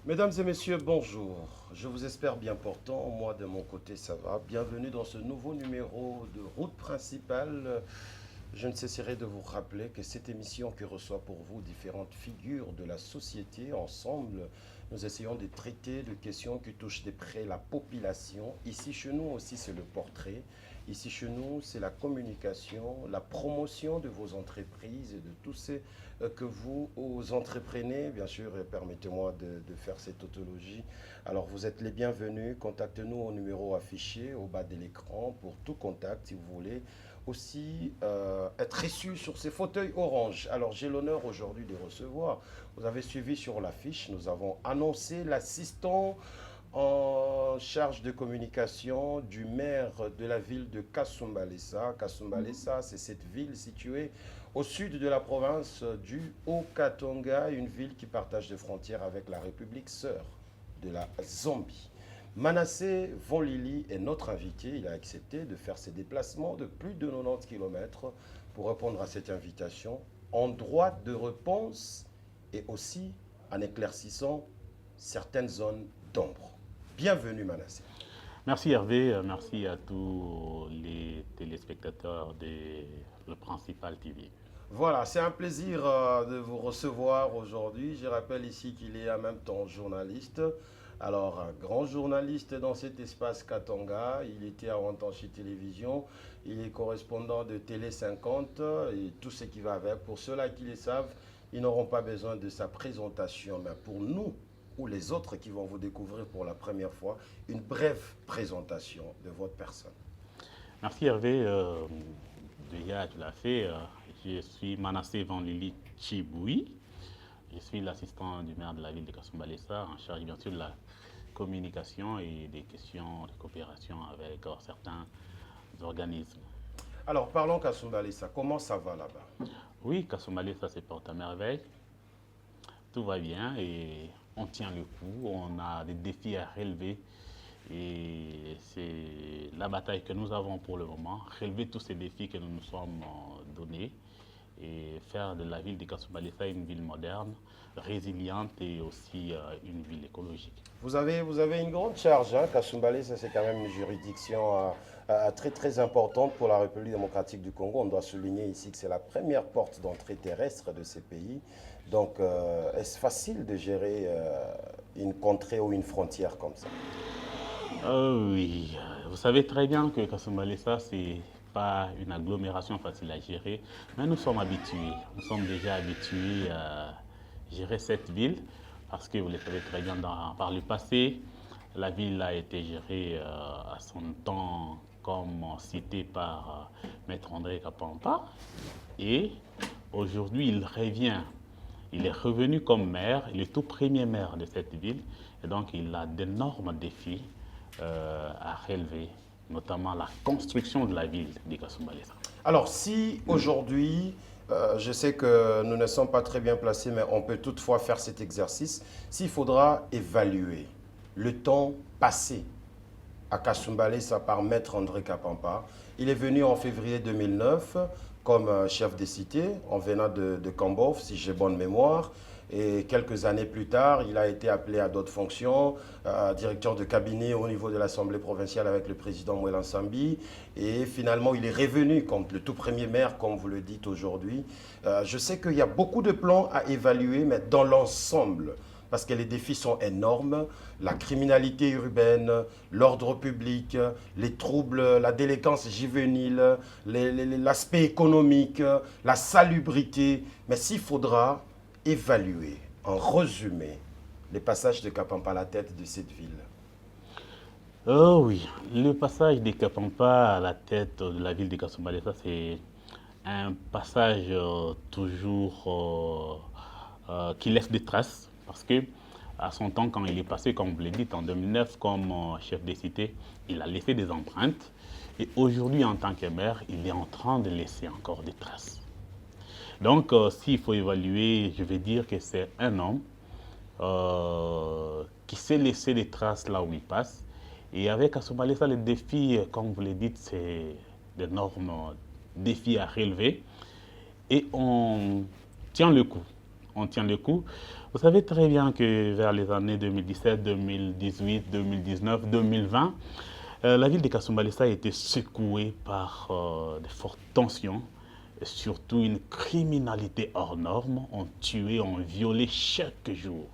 Mesdames et messieurs, bonjour. Je vous espère bien portant. Moi, de mon côté, ça va. Bienvenue dans ce nouveau numéro de Route principale. Je ne cesserai de vous rappeler que cette émission qui reçoit pour vous différentes figures de la société, ensemble, nous essayons de traiter de questions qui touchent de près la population. Ici, chez nous aussi, c'est le portrait. Ici, chez nous, c'est la communication, la promotion de vos entreprises et de tous ces que vous entreprenez. Bien sûr, permettez-moi de faire cette tautologie. Alors, vous êtes les bienvenus. Contactez-nous au numéro affiché au bas de l'écran pour tout contact si vous voulez aussi être reçu sur ces fauteuils orange. Alors, j'ai l'honneur aujourd'hui de recevoir. Vous avez suivi sur l'affiche, nous avons annoncé l'assistant en charge de communication du maire de la ville de Kasumbalesa. Kasumbalesa, c'est cette ville située au sud de la province du Haut-Katanga, une ville qui partage des frontières avec la République sœur de la Zambie. Manassé Vonlili est notre invité. Il a accepté de faire ses déplacements de plus de 90 km pour répondre à cette invitation en droit de réponse et aussi en éclaircissant certaines zones d'ombre. Bienvenue Manassé. Merci Hervé, merci à tous les téléspectateurs de Le Principal TV. Voilà, c'est un plaisir de vous recevoir aujourd'hui. Je rappelle ici qu'il est en même temps journaliste. Alors, un grand journaliste dans cet espace Katanga. Il était avant chez Télévision. Il est correspondant de Télé 50 et tout ce qui va avec. Pour ceux-là qui le savent, ils n'auront pas besoin de sa présentation. Mais pour nous ou les autres qui vont vous découvrir pour la première fois, une brève présentation de votre personne. Merci Hervé, déjà tu l'as fait. Je suis Manassé Vanlili Chiboui. Je suis l'assistant du maire de la ville de Kasumbalesa, en charge bien sûr de la communication et des questions de coopération avec certains organismes. Alors, parlons Kasumbalesa. Comment ça va là-bas? Oui, Kasumbalesa se porte à merveille. Tout va bien et on tient le coup. On a des défis à relever. Et c'est la bataille que nous avons pour le moment, relever tous ces défis que nous nous sommes donnés et faire de la ville de Kasumbalesa une ville moderne, résiliente et aussi une ville écologique. Vous avez une grande charge, hein? Kasumbalesa, c'est quand même une juridiction très très importante pour la République démocratique du Congo. On doit souligner ici que c'est la première porte d'entrée terrestre de ces pays. Donc, est-ce facile de gérer une contrée ou une frontière comme ça? Oui, vous savez très bien que Kasumbalesa, c'est pas une agglomération facile à gérer, mais nous sommes habitués. Nous sommes déjà habitués à gérer cette ville parce que vous le savez très bien, par le passé, la ville a été gérée à son temps comme cité par Maître André Kapampa et aujourd'hui il revient. Il est revenu comme maire, il est tout premier maire de cette ville et donc il a d'énormes défis à relever, notamment la construction de la ville de Kasumbalesa. Alors, si aujourd'hui, je sais que nous ne sommes pas très bien placés, mais on peut toutefois faire cet exercice, s'il faudra évaluer le temps passé à Kasumbalesa par Maître André Kapampa. Il est venu en février 2009 comme chef des cités, en venant de Kambov, si j'ai bonne mémoire. Et quelques années plus tard, il a été appelé à d'autres fonctions, directeur de cabinet au niveau de l'Assemblée provinciale avec le président Mouelan Sambi. Et finalement, il est revenu comme le tout premier maire, comme vous le dites aujourd'hui. Je sais qu'il y a beaucoup de plans à évaluer, mais dans l'ensemble, parce que les défis sont énormes, la criminalité urbaine, l'ordre public, les troubles, la délinquance juvénile, l'aspect économique, la salubrité. Mais s'il faudra évaluer, en résumé, les passages de Kapampa à la tête de cette ville. Oh oui, le passage de Kapampa à la tête de la ville de Kasumbalesa, c'est un passage toujours qui laisse des traces parce que à son temps, quand il est passé, comme vous l'avez dit, en 2009 comme chef des cités, il a laissé des empreintes et aujourd'hui, en tant que maire, il est en train de laisser encore des traces. Donc, s'il faut évaluer, je vais dire que c'est un homme qui sait laisser des traces là où il passe. Et avec Kasumbalesa, les défis, comme vous le dites, c'est d'énormes défis à relever. Et on tient le coup. on tient le coup. Vous savez très bien que vers les années 2017, 2018, 2019, 2020, la ville de Kasumbalesa a été secouée par de fortes tensions, et surtout une criminalité hors norme. On tuait, on violait chaque jour.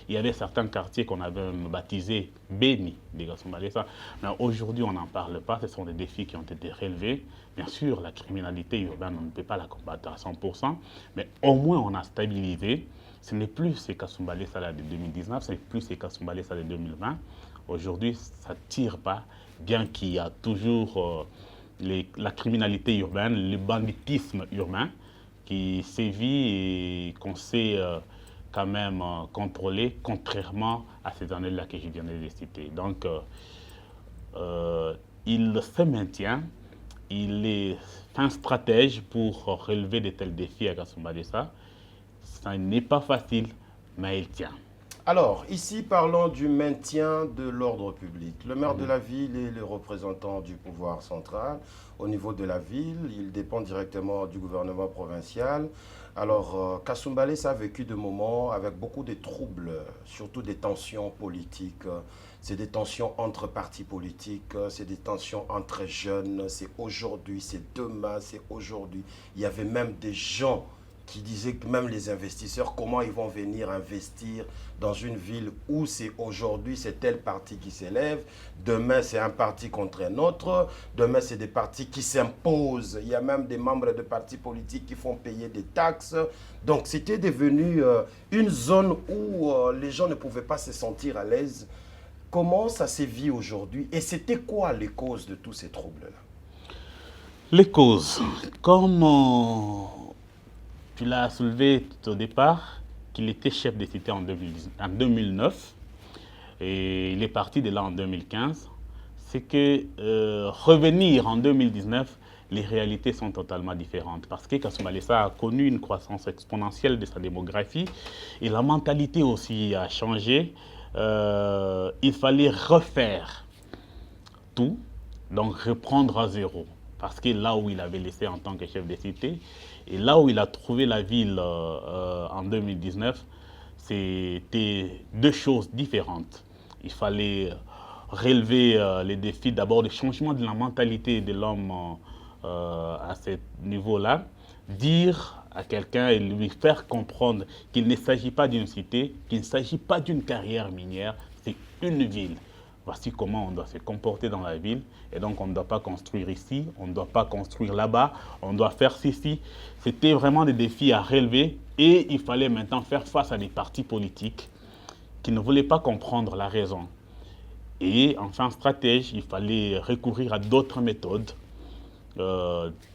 Il y avait certains quartiers qu'on avait baptisés bénis de Kasumbalesa. Mais aujourd'hui, on n'en parle pas. Ce sont des défis qui ont été relevés. Bien sûr, la criminalité urbaine, on ne peut pas la combattre à 100%, mais au moins on a stabilisé. Ce n'est plus ces Kasumbalesa là de 2019, ce n'est plus ces Kasumbalesa de 2020. Aujourd'hui, ça ne tire pas, bien qu'il y a toujours la criminalité urbaine, le banditisme urbain qui sévit et qu'on sait quand même contrôler, contrairement à ces années-là que je viens de citer. Donc, il se maintient, il est un stratège pour relever de tels défis à Kasumbalesa. Ça n'est pas facile, mais il tient. Alors, ici, parlons du maintien de l'ordre public. Le maire de la ville est le représentant du pouvoir central au niveau de la ville. Il dépend directement du gouvernement provincial. Alors, Kasumbalesa a vécu des moments avec beaucoup de troubles, surtout des tensions politiques. C'est des tensions entre partis politiques, c'est des tensions entre jeunes. C'est aujourd'hui, c'est demain, c'est aujourd'hui. Il y avait même des gens qui disaient que même les investisseurs, comment ils vont venir investir dans une ville où c'est aujourd'hui, c'est tel parti qui s'élève, demain c'est un parti contre un autre, demain c'est des partis qui s'imposent, il y a même des membres de partis politiques qui font payer des taxes. Donc c'était devenu une zone où les gens ne pouvaient pas se sentir à l'aise. Comment ça s'est vu aujourd'hui et c'était quoi les causes de tous ces troubles-là? Les causes, comme tu l'as soulevé tout au départ, qu'il était chef de cité en 2009 et il est parti de là en 2015. C'est que revenir en 2019, les réalités sont totalement différentes parce que Kasumbalesa a connu une croissance exponentielle de sa démographie et la mentalité aussi a changé. Il fallait refaire tout, donc reprendre à zéro. Parce que là où il avait laissé en tant que chef de cité, et là où il a trouvé la ville en 2019, c'était deux choses différentes. Il fallait relever les défis d'abord du changement de la mentalité de l'homme à ce niveau-là, dire à quelqu'un et lui faire comprendre qu'il ne s'agit pas d'une cité, qu'il ne s'agit pas d'une carrière minière, c'est une ville. Voici comment on doit se comporter dans la ville. Et donc, on ne doit pas construire ici, on ne doit pas construire là-bas, on doit faire ceci. C'était vraiment des défis à relever et il fallait maintenant faire face à des partis politiques qui ne voulaient pas comprendre la raison. Et enfin, stratège, il fallait recourir à d'autres méthodes.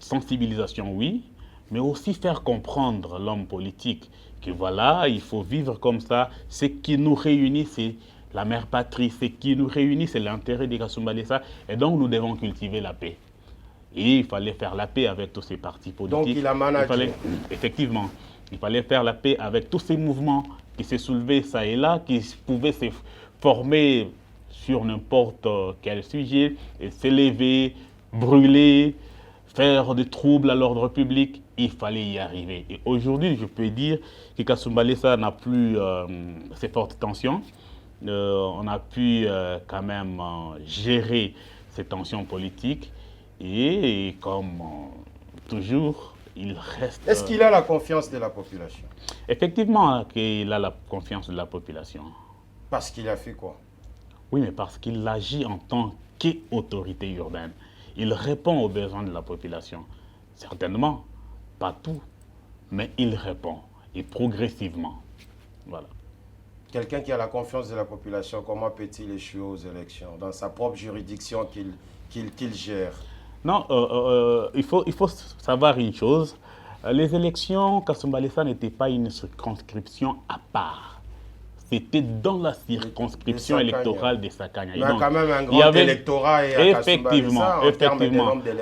Sensibilisation, oui, mais aussi faire comprendre l'homme politique que voilà, il faut vivre comme ça. Ce qui nous réunit, c'est la mère patrie, ce qui nous réunit, c'est l'intérêt de Kasumbalesa, et donc nous devons cultiver la paix. Et il fallait faire la paix avec tous ces partis politiques. Donc il a managé. Effectivement, il fallait faire la paix avec tous ces mouvements qui se soulevaient ça et là, qui pouvaient se former sur n'importe quel sujet, et s'élever, brûler, faire des troubles à l'ordre public. Il fallait y arriver. Et aujourd'hui, je peux dire que Kasumbalesa n'a plus ces fortes tensions. On a pu quand même gérer ces tensions politiques et comme toujours, il reste... Est-ce qu'il a la confiance de la population? Effectivement, qu'il a la confiance de la population. Parce qu'il a fait quoi? Oui, mais parce qu'il agit en tant qu'autorité urbaine. Il répond aux besoins de la population. Certainement, pas tout, mais il répond, et progressivement. Voilà. Quelqu'un qui a la confiance de la population, comment peut-il échouer aux élections dans sa propre juridiction qu'il gère? Non, il faut savoir une chose. Les élections, Kasumbalesa n'était pas une circonscription à part. C'était dans la circonscription électorale de Sakanya. Il y a quand même un grand électorat et à effectivement.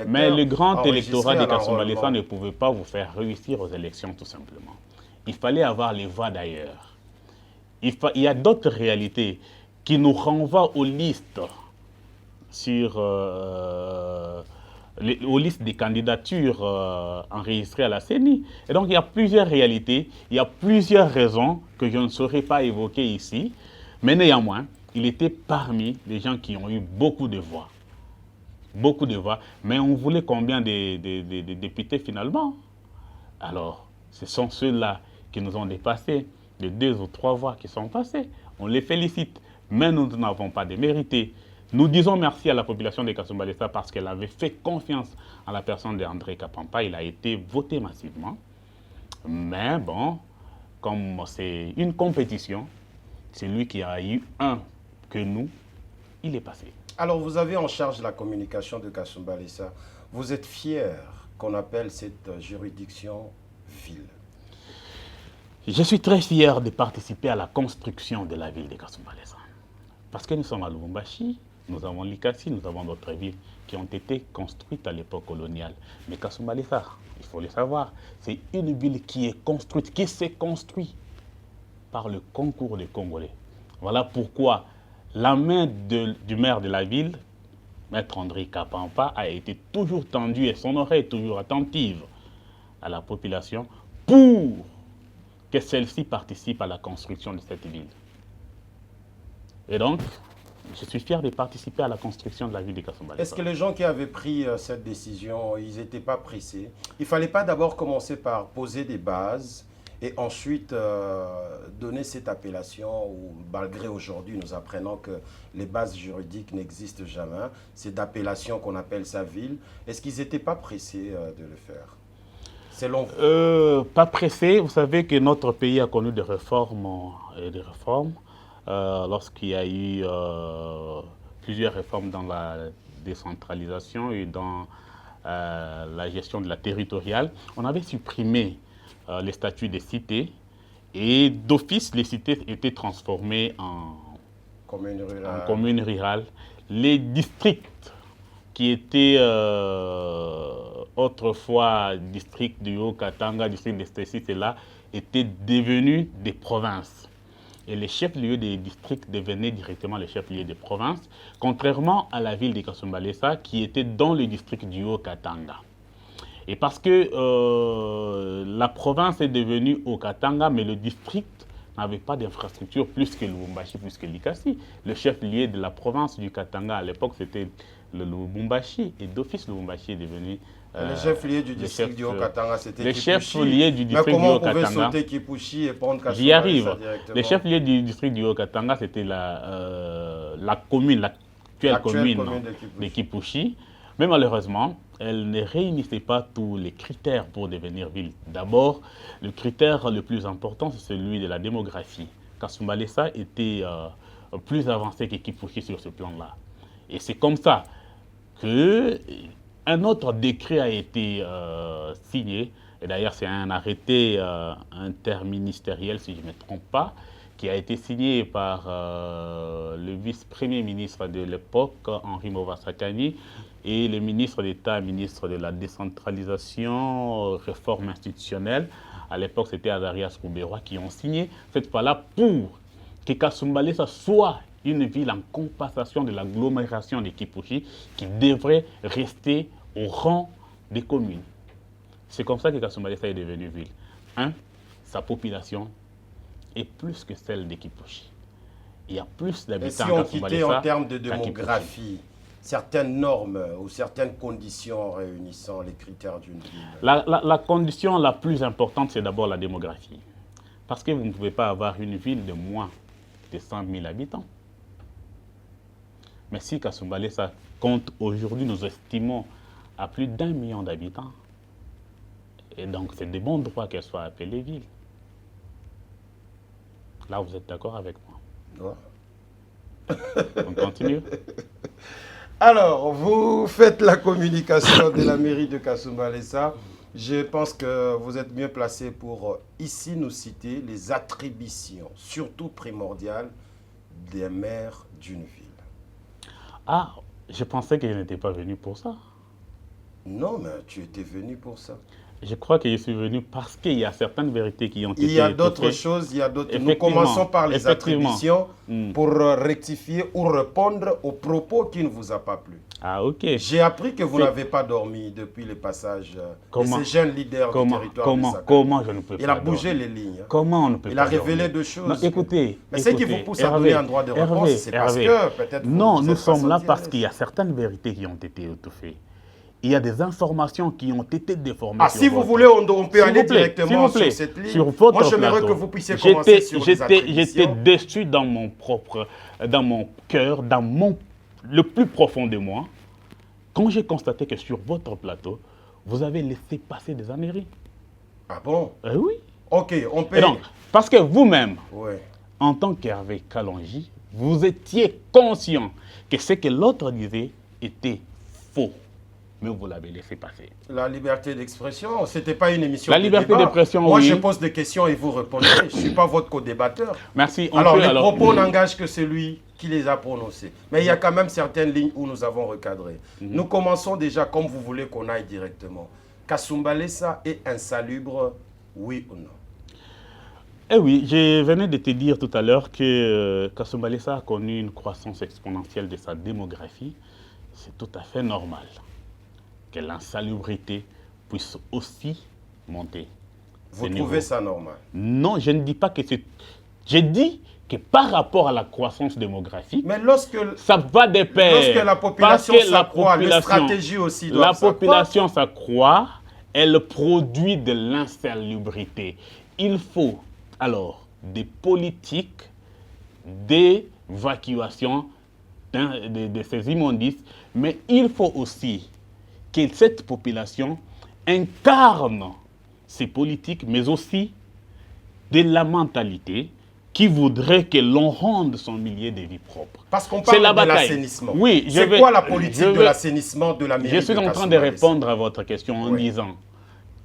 Mais le grand électorat de Kasumbalesa ne pouvait pas vous faire réussir aux élections tout simplement. Il fallait avoir les voix d'ailleurs. Il y a d'autres réalités qui nous renvoient aux listes sur aux listes des candidatures enregistrées à la CENI. Et donc, il y a plusieurs réalités, il y a plusieurs raisons que je ne saurais pas évoquer ici, mais néanmoins, il était parmi les gens qui ont eu beaucoup de voix. Beaucoup de voix, mais on voulait combien de députés finalement? Alors, ce sont ceux-là qui nous ont dépassés, les 2 ou 3 voix qui sont passées. On les félicite, mais nous n'avons pas démérité. Nous disons merci à la population de Kasumbalesa parce qu'elle avait fait confiance en la personne d'André Kapampa. Il a été voté massivement. Mais bon, comme c'est une compétition, c'est lui qui a eu un que nous, il est passé. Alors, vous avez en charge la communication de Kasumbalesa. Vous êtes fier qu'on appelle cette juridiction ville? Je suis très fier de participer à la construction de la ville de Kasumbalesa. Parce que nous sommes à Lubumbashi, nous avons Likasi, nous avons d'autres villes qui ont été construites à l'époque coloniale. Mais Kasumbalesa, il faut le savoir, c'est une ville qui est construite, qui s'est construite par le concours des Congolais. Voilà pourquoi la main du maire de la ville, Maître André Kapampa, a été toujours tendue et son oreille toujours attentive à la population pour que celle-ci participe à la construction de cette ville. Et donc, je suis fier de participer à la construction de la ville de Kasumbalesa. Est-ce que les gens qui avaient pris cette décision, ils n'étaient pas pressés? Il ne fallait pas d'abord commencer par poser des bases et ensuite donner cette appellation où, malgré aujourd'hui, nous apprenons que les bases juridiques n'existent jamais. C'est d'appellation qu'on appelle sa ville. Est-ce qu'ils n'étaient pas pressés de le faire? Selon vous? Pas pressés. Vous savez que notre pays a connu des réformes et des réformes. Lorsqu'il y a eu plusieurs réformes dans la décentralisation et dans la gestion de la territoriale, on avait supprimé les statuts des cités et d'office, les cités étaient transformées en communes rurales. Les districts qui étaient autrefois districts du Haut-Katanga, district de ceci, cela, étaient devenus des provinces. Et les chefs-lieux des districts devenaient directement les chefs-lieux des provinces, contrairement à la ville de Kasumbalesa qui était dans le district du Haut-Katanga. Et parce que la province est devenue Haut-Katanga, mais le district n'avait pas d'infrastructure plus que Lubumbashi, plus que Likasi. Le chef-lieu de la province du Katanga à l'époque, c'était le Lubumbashi. Et d'office, Lubumbashi est devenu... le chef-lieu du district du Haut-Katanga, c'était le Kipushi. Le chef-lieu du district du Haut-Katanga. Mais comment on pouvait sauter Kipushi et prendre Kasumbalesa? J'y arrive. Directement? Le chef-lieu du district du Haut-Katanga, c'était la commune, l'actuelle commune de Kipushi. Mais malheureusement, elle ne réunissait pas tous les critères pour devenir ville. D'abord, le critère le plus important, c'est celui de la démographie. Kasumbalesa était plus avancé que Kipushi sur ce plan-là. Et c'est comme ça qu'un autre décret a été signé. Et d'ailleurs, c'est un arrêté interministériel, si je ne me trompe pas, qui a été signé par le vice-premier ministre de l'époque, Henri Movasakani, et le ministre d'État, ministre de la décentralisation, réforme institutionnelle. À l'époque, c'était Azarias Rouberois qui ont signé cette fois-là pour que Kasumbalesa soit une ville en compensation de l'agglomération de Kipushi qui devrait rester au rang des communes. C'est comme ça que Kasumbalesa est devenue ville. Sa population est plus que celle de Kipushi. Il y a plus d'habitants à Kasumbalesa. Et si on quittait en termes de démographie, certaines normes ou certaines conditions réunissant les critères d'une ville? La condition la plus importante, c'est d'abord la démographie. Parce que vous ne pouvez pas avoir une ville de moins de 100 000 habitants. Mais si Kasumbalesa compte aujourd'hui, nous estimons à plus d'1 million d'habitants. Et donc, c'est de bon droit qu'elle soit appelée ville. Là, vous êtes d'accord avec moi? Ouais. On continue? Alors, vous faites la communication de la mairie de Kasumbalesa. Je pense que vous êtes mieux placé pour ici nous citer les attributions, surtout primordiales, des maires d'une ville. Ah, je pensais que je n'étais pas venu pour ça. Non, mais tu étais venu pour ça. Je crois que je suis venu parce qu'il y a certaines vérités qui ont été Il y a d'autres étouffées. choses, il y a d'autres. Nous Effectivement, commençons par les effectivement. attributions Mm. pour rectifier ou répondre aux propos qui ne vous a pas plu. Ah, ok. J'ai appris que vous C'est- n'avez pas dormi depuis le passage de Comment- ces jeunes leaders du territoire de Sakana. comment je ne peux Il pas a bougé dormir? les lignes. Comment on ne peut Il pas a révélé dormir? deux choses. Non, écoutez, Mais ce qui vous pousse à donner un droit de réponse, c'est parce que peut-être vous Non, vous nous êtes pas sommes là senti à parce l'aise. qu'il y a certaines vérités qui ont été étouffées. Il y a des informations qui ont été déformées. Ah, sur si vous votre- voulez, on peut S'il aller vous plaît, s'il directement vous plaît, sur cette ligne. sur votre Moi, j'aimerais plateau. que vous puissiez commencer sur les J'étais attributions. déçu dans mon cœur, le plus profond de moi, quand j'ai constaté que sur votre plateau, vous avez laissé passer des âneries. Ah bon? Oui. Ok, on peut... Et donc, parce que vous-même, Ouais. en tant qu'Hervé Kalonji, vous étiez conscient que ce que l'autre disait était faux. Mais vous l'avez laissé passer. La liberté d'expression, ce n'était pas une émission La de liberté débat. d'expression, Moi, oui. je pose des questions et vous répondez. Je ne suis pas votre co-débatteur. Merci. Alors, les propos n'engagent que celui qui les a prononcés. Mais il y a quand même certaines lignes où nous avons recadré. Nous commençons déjà comme vous voulez qu'on aille directement. Kasumba Lessa est insalubre, oui ou non? Eh oui, je venais de te dire tout à l'heure que Kasumba Lessa a connu une croissance exponentielle de sa démographie. C'est tout à fait normal que l'insalubrité puisse aussi monter. Vous trouvez ça normal? Non, je ne dis pas que c'est... Je dis que par rapport à la croissance démographique, Mais lorsque ça va de pair. Lorsque la population Parce que s'accroît, les stratégies aussi doivent La s'accroître. population s'accroît, elle produit de l'insalubrité. Il faut alors des politiques d'évacuation de ces immondices, mais il faut aussi que cette population incarne ces politiques, mais aussi de la mentalité qui voudrait que l'on rende son milieu de vie propre. Parce qu'on C'est parle la de bataille. l'assainissement. Oui, c'est quoi la politique de l'assainissement de la mairie Je suis de en train de Kasumba Lessa? répondre à votre question en Oui. disant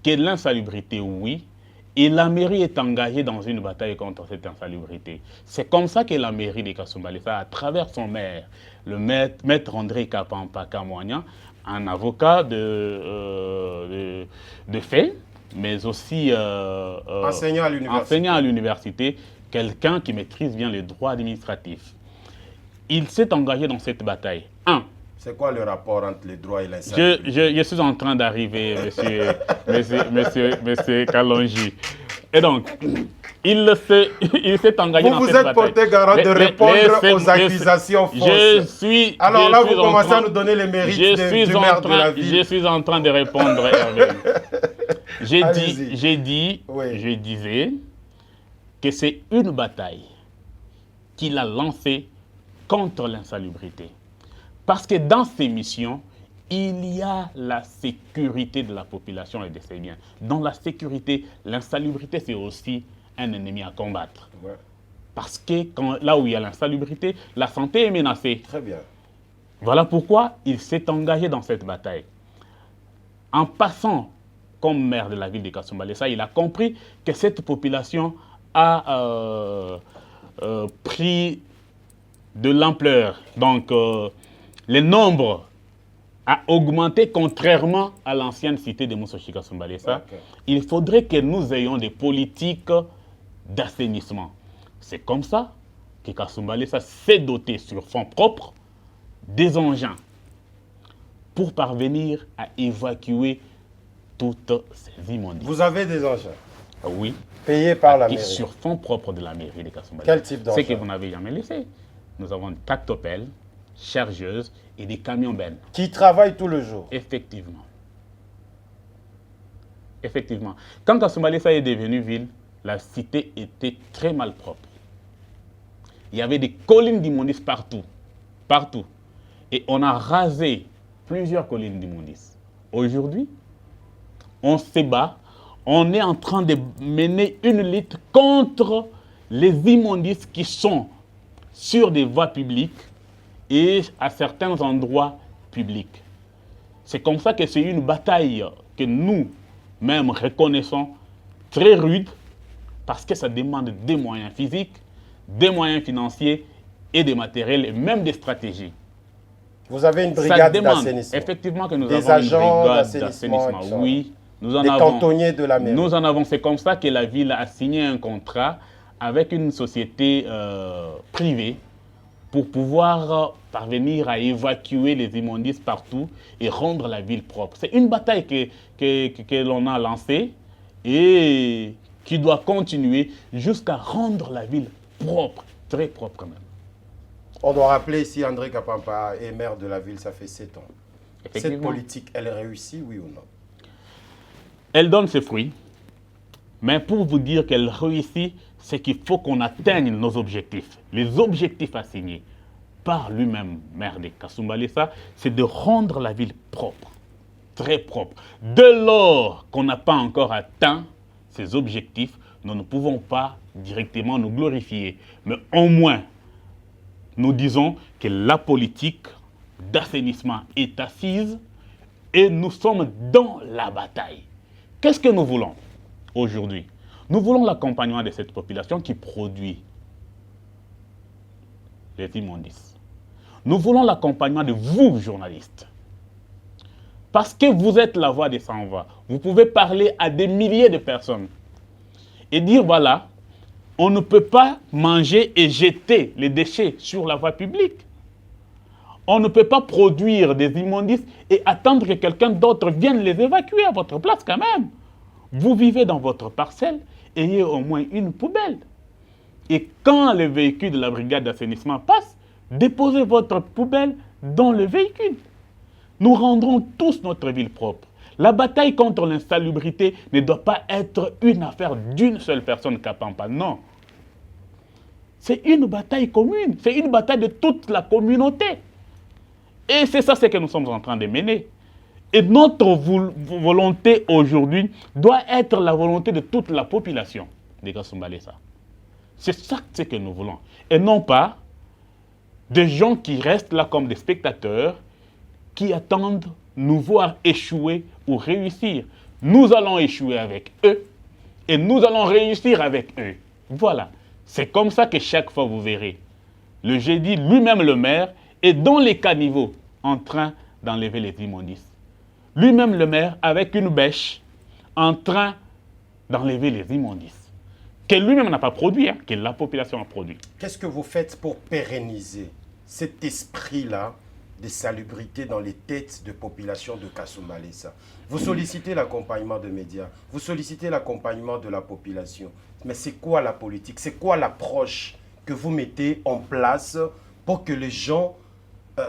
que l'insalubrité, oui, et la mairie est engagée dans une bataille contre cette insalubrité. C'est comme ça que la mairie de Kasumba Lessa, à travers son maire, le maître André Kapampa Kamwanya, un avocat de fait, mais aussi Enseignant à l'université. enseignant à l'université, quelqu'un qui maîtrise bien les droits administratifs. Il s'est engagé dans cette bataille. C'est quoi le rapport entre les droits et l'insalubrité? Je suis en train d'arriver, monsieur Kalonji. Et donc, il s'est engagé dans cette bataille. Vous êtes porté garant de répondre aux accusations fausses. Alors là, vous commencez à nous donner les mérites du maire de la ville. Je suis en train de répondre, Hervé. Allez-y. Je disais que c'est une bataille qu'il a lancée contre l'insalubrité. Parce que dans ces missions, il y a la sécurité de la population et de ses biens. Dans la sécurité, l'insalubrité, c'est aussi un ennemi à combattre. Ouais. Parce que là où il y a l'insalubrité, la santé est menacée. Très bien. Voilà pourquoi il s'est engagé dans cette bataille. En passant comme maire de la ville de Kasumba Lessa, il a compris que cette population a pris de l'ampleur. Donc, le nombre a augmenté contrairement à l'ancienne cité de Moussochi Kasumba Lessa. Okay. Il faudrait que nous ayons des politiques d'assainissement. C'est comme ça que Kasumba Lessa s'est doté sur fonds propres des engins pour parvenir à évacuer toutes ces immondices. Vous avez des engins Oui. payés par la Et mairie. sur fonds propres de la mairie de Kasumba. Quel type d'engin? C'est que vous n'avez jamais laissé. Nous avons des tractopelles, chargeuses et des camions bennes. Qui travaillent tout le jour. Effectivement. Effectivement. Quand Kasumba Lessa est devenue ville, la cité était très mal propre. Il y avait des collines d'immondices partout. Partout. Et on a rasé plusieurs collines d'immondices. Aujourd'hui, on se bat. On est en train de mener une lutte contre les immondices qui sont sur des voies publiques et à certains endroits publics. C'est comme ça que c'est une bataille que nous-mêmes reconnaissons très rude parce que ça demande des moyens physiques, des moyens financiers et des matériels et même des stratégies. Vous avez une Ça brigade demande d'assainissement. effectivement que nous Des avons agents une brigade d'assainissement. d'assainissement. Oui, des cantonniers de la mairie. Nous en avons. C'est comme ça que la ville a signé un contrat avec une société privée pour pouvoir parvenir à évacuer les immondices partout et rendre la ville propre. C'est une bataille que l'on a lancée et qui doit continuer jusqu'à rendre la ville propre, très propre même. On doit rappeler ici, André Kapampa est maire de la ville, ça fait 7 ans. Cette politique, elle réussit, oui ou non? Elle donne ses fruits, mais pour vous dire qu'elle réussit, c'est qu'il faut qu'on atteigne nos objectifs. Les objectifs assignés par lui-même, maire de Kasumbalesa, c'est de rendre la ville propre, très propre. Dès lors qu'on n'a pas encore atteint ces objectifs, nous ne pouvons pas directement nous glorifier. Mais au moins, nous disons que la politique d'assainissement est assise et nous sommes dans la bataille. Qu'est-ce que nous voulons aujourd'hui? Nous voulons l'accompagnement de cette population qui produit les immondices. Nous voulons l'accompagnement de vous, journalistes. Parce que vous êtes la voix des sans-voix. Vous pouvez parler à des milliers de personnes et dire, voilà, on ne peut pas manger et jeter les déchets sur la voie publique. On ne peut pas produire des immondices et attendre que quelqu'un d'autre vienne les évacuer à votre place quand même. Vous vivez dans votre parcelle, ayez au moins une poubelle. Et quand le véhicule de la brigade d'assainissement passe, déposez votre poubelle dans le véhicule. Nous rendrons tous notre ville propre. La bataille contre l'insalubrité ne doit pas être une affaire d'une seule personne, Kapampa, non. C'est une bataille commune, c'est une bataille de toute la communauté. Et c'est ça ce que nous sommes en train de mener. Et notre volonté aujourd'hui doit être la volonté de toute la population de Kasumbalesa. C'est ça ce que nous voulons. Et non pas des gens qui restent là comme des spectateurs, qui attendent nous voir échouer ou réussir. Nous allons échouer avec eux et nous allons réussir avec eux. Voilà. C'est comme ça que chaque fois vous verrez. Le jeudi, lui-même le maire, est dans les caniveaux en train d'enlever les immondices. Lui-même le maire avec une bêche en train d'enlever les immondices. Que lui-même n'a pas produit, hein, que la population a produit. Qu'est-ce que vous faites pour pérenniser cet esprit-là de salubrité dans les têtes de population de Kasumbalesa? Vous sollicitez l'accompagnement des médias, vous sollicitez l'accompagnement de la population. Mais c'est quoi la politique? C'est quoi l'approche que vous mettez en place pour que les gens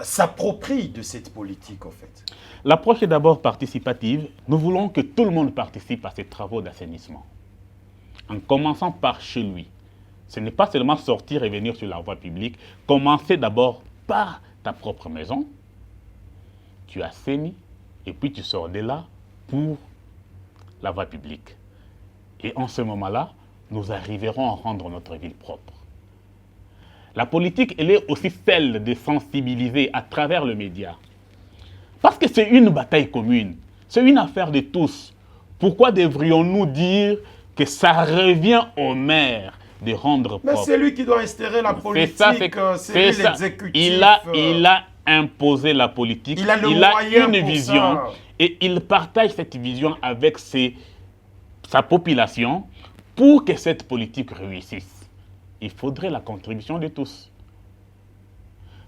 s'approprient de cette politique, en fait? L'approche est d'abord participative. Nous voulons que tout le monde participe à ces travaux d'assainissement. En commençant par chez lui. Ce n'est pas seulement sortir et venir sur la voie publique. Commencez d'abord par ta propre maison. Tu assainis et puis tu sors de là pour la voie publique. Et en ce moment-là, nous arriverons à rendre notre ville propre. La politique, elle est aussi celle de sensibiliser à travers le média. Parce que c'est une bataille commune. C'est une affaire de tous. Pourquoi devrions-nous dire que ça revient au maire de rendre propre? Mais c'est lui qui doit instaurer la politique, c'est lui l'exécutif. Il a imposé la politique, il a une vision et il partage cette vision avec sa population pour que cette politique réussisse. Il faudrait la contribution de tous.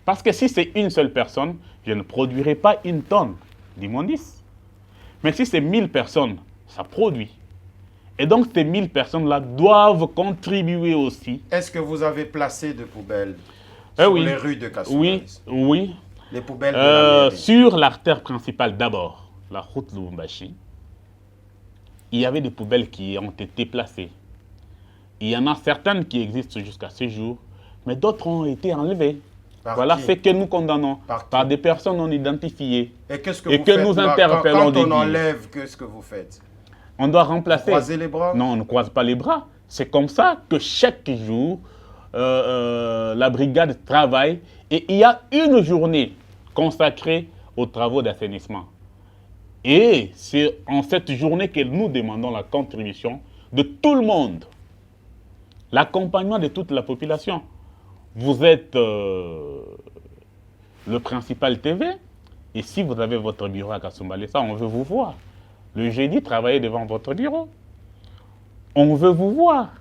Parce que si c'est une seule personne, je ne produirai pas une tonne d'immondices. Mais si c'est 1000 personnes, ça produit. Et donc ces 1000 personnes-là doivent contribuer aussi. Est-ce que vous avez placé des poubelles sur les rues de Kasumbalesa? Oui. Les poubelles de la mairie. Sur l'artère principale d'abord, la route Lubumbashi, il y avait des poubelles qui ont été placées. Il y en a certaines qui existent jusqu'à ce jour, mais d'autres ont été enlevées. Voilà ce que nous condamnons par des personnes non identifiées. Et qu'est-ce que vous faites nous interpellons quand on enlève, qu'est-ce que vous faites? On doit remplacer. Vous croisez les bras? Non, on ne croise pas les bras. C'est comme ça que chaque jour, la brigade travaille et il y a une journée consacrée aux travaux d'assainissement. Et c'est en cette journée que nous demandons la contribution de tout le monde, l'accompagnement de toute la population. Vous êtes le principal TV et si vous avez votre bureau à Kasumbalesa, on veut vous voir. le jeudi, travaillez devant votre bureau. On veut vous voir.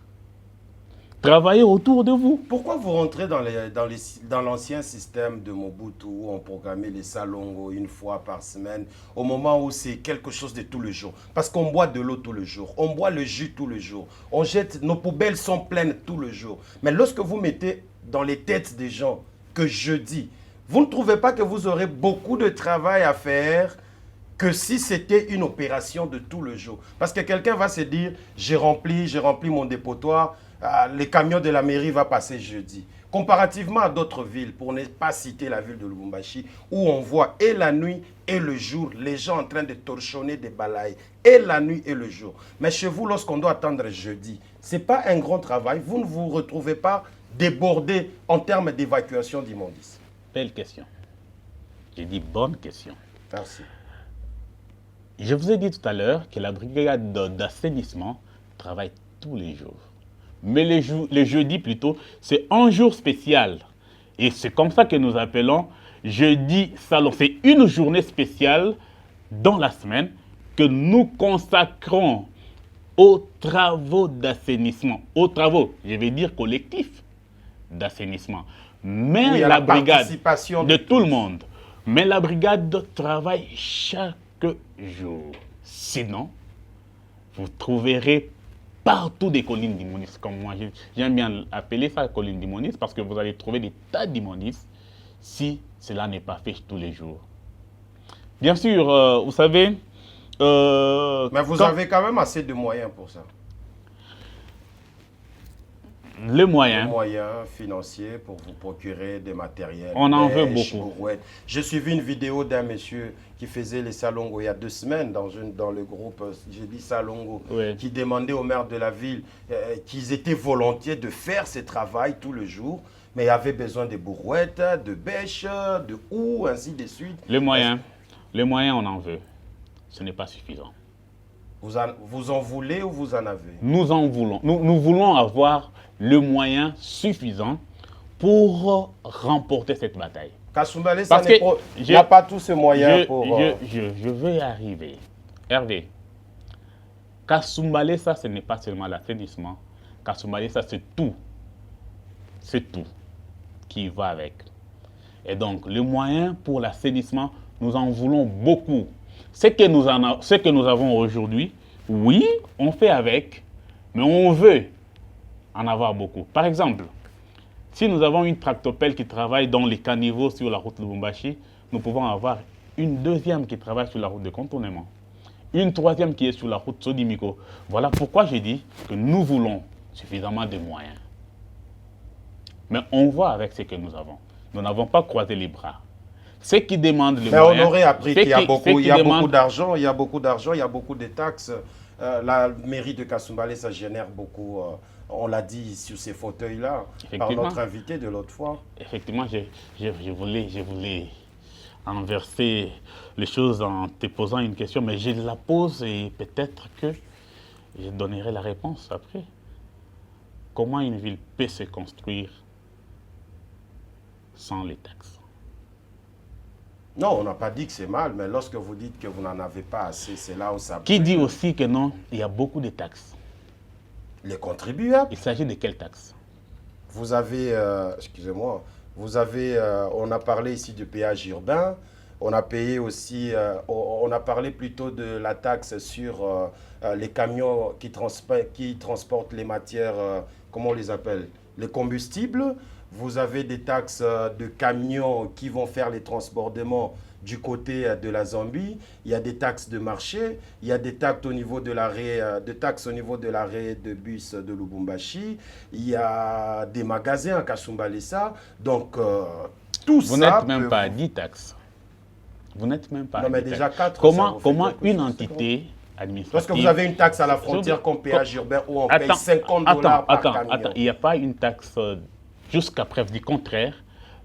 Travaillez autour de vous. Pourquoi vous rentrez dans l'ancien système de Mobutu où on programmait les salongos une fois par semaine, au moment où c'est quelque chose de tout le jour? Parce qu'on boit de l'eau tout le jour, on boit le jus tout le jour, on jette, nos poubelles sont pleines tout le jour. Mais lorsque vous mettez dans les têtes des gens que jeudi, vous ne trouvez pas que vous aurez beaucoup de travail à faire que si c'était une opération de tout le jour? Parce que quelqu'un va se dire, j'ai rempli mon dépotoir, les camions de la mairie vont passer jeudi. Comparativement à d'autres villes, pour ne pas citer la ville de Lubumbashi, où on voit et la nuit et le jour, les gens en train de torchonner des balailles, et la nuit et le jour. Mais chez vous, lorsqu'on doit attendre jeudi, ce n'est pas un grand travail. Vous ne vous retrouvez pas débordé en termes d'évacuation d'immondices? Belle question. J'ai dit bonne question. Merci. Je vous ai dit tout à l'heure que la brigade d'assainissement travaille tous les jours. Mais les jeudis plutôt, c'est un jour spécial. Et c'est comme ça que nous appelons jeudi salon. C'est une journée spéciale dans la semaine que nous consacrons aux travaux d'assainissement. Aux travaux, je vais dire collectifs d'assainissement. Mais oui, la brigade de tout le monde. Mais la brigade travaille chaque jour. Sinon, vous trouverez partout des collines d'immondices, comme moi. J'aime bien appeler ça collines d'immondices parce que vous allez trouver des tas d'immondices si cela n'est pas fait tous les jours. Bien sûr, vous savez... mais vous avez quand même assez de moyens pour ça. Les moyens. Les moyens financiers pour vous procurer des matériels. On en veut beaucoup. J'ai suivi une vidéo d'un monsieur qui faisait les salongos il y a 2 semaines dans le groupe, j'ai dit salongo, oui, qui demandait au maire de la ville qu'ils étaient volontiers de faire ce travail tout le jour, mais il avait besoin de brouettes, de bêches, de houes, ainsi de suite. Les moyens, on en veut. Ce n'est pas suffisant. Vous en voulez ou vous en avez? Nous en voulons. Nous voulons avoir le moyen suffisant pour remporter cette bataille. Kasumbalé, il n'y a pas tous ces moyens pour... Je veux y arriver. Hervé, Kasumbalé, ça, ce n'est pas seulement l'assainissement. Kasumbalé, ça, c'est tout. C'est tout qui va avec. Et donc, le moyen pour l'assainissement, nous en voulons beaucoup. Ce que nous avons aujourd'hui, oui, on fait avec, mais on veut en avoir beaucoup. Par exemple, si nous avons une tractopelle qui travaille dans les caniveaux sur la route Lubumbashi, nous pouvons avoir une deuxième qui travaille sur la route de contournement, une troisième qui est sur la route Sodimiko. Voilà pourquoi j'ai dit que nous voulons suffisamment de moyens. Mais on voit avec ce que nous avons. Nous n'avons pas croisé les bras. Ceux qui demandent les moyens... Mais on aurait appris qu'il y a beaucoup d'argent, il y a beaucoup de taxes. La mairie de Kasumbalé, ça génère beaucoup... on l'a dit sur ces fauteuils-là, par notre invité de l'autre fois. Effectivement, je voulais inverser les choses en te posant une question, mais je la pose et peut-être que je donnerai la réponse après. Comment une ville peut se construire sans les taxes? Non, on n'a pas dit que c'est mal, mais lorsque vous dites que vous n'en avez pas assez, c'est là où ça... Qui dit aussi que non, il y a beaucoup de taxes? Les contribuables. Il s'agit de quelles taxes? Vous avez, excusez-moi, on a parlé ici du péage urbain, on a payé aussi, on a parlé plutôt de la taxe sur les camions qui transportent les matières, comment on les appelle? Les combustibles. Vous avez des taxes de camions qui vont faire les transbordements du côté de la Zambie. Il y a des taxes de marché, il y a des taxes au niveau de l'arrêt de bus de Lubumbashi, il y a des magasins à Kasumbalesa. Donc, tout ça... Vous n'êtes même pas à 10 taxes. Vous n'êtes même pas à 10 mais déjà 4. Comment une entité administrative... Parce que vous avez une taxe à la frontière comme péage urbain où on paye $50 par camion. Attends, il n'y a pas une taxe... Jusqu'à preuve du contraire,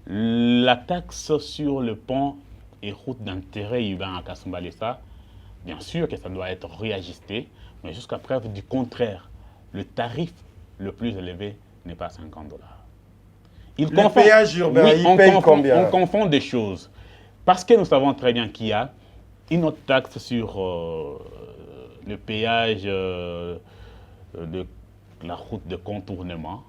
la taxe sur le pont et route d'intérêt urbain à Kasumbalesa, bien sûr que ça doit être réajusté, mais jusqu'à preuve du contraire, le tarif le plus élevé n'est pas $50. Le péage urbain, il paye combien? On confond des choses. Parce que nous savons très bien qu'il y a une autre taxe sur le péage de la route de contournement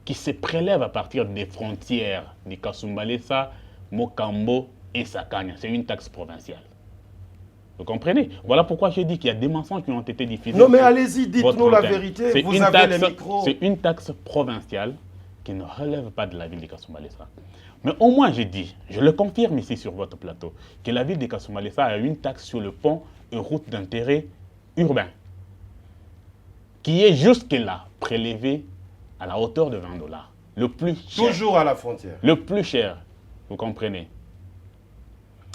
qui se prélève à partir des frontières de Kasumbalesa, Mokambo et Sakanya. C'est une taxe provinciale. Vous comprenez? Voilà pourquoi j'ai dit qu'il y a des mensonges qui ont été diffusés. Non, mais allez-y, dites-nous la vérité. Vous avez les micros. C'est une taxe provinciale qui ne relève pas de la ville de Kasumbalesa. Mais au moins, j'ai dit, je le confirme ici sur votre plateau, que la ville de Kasumbalesa a une taxe sur le pont et route d'intérêt urbain, qui est jusque-là prélevée à la hauteur de 20 $. Le plus cher. Toujours à la frontière. Le plus cher, vous comprenez.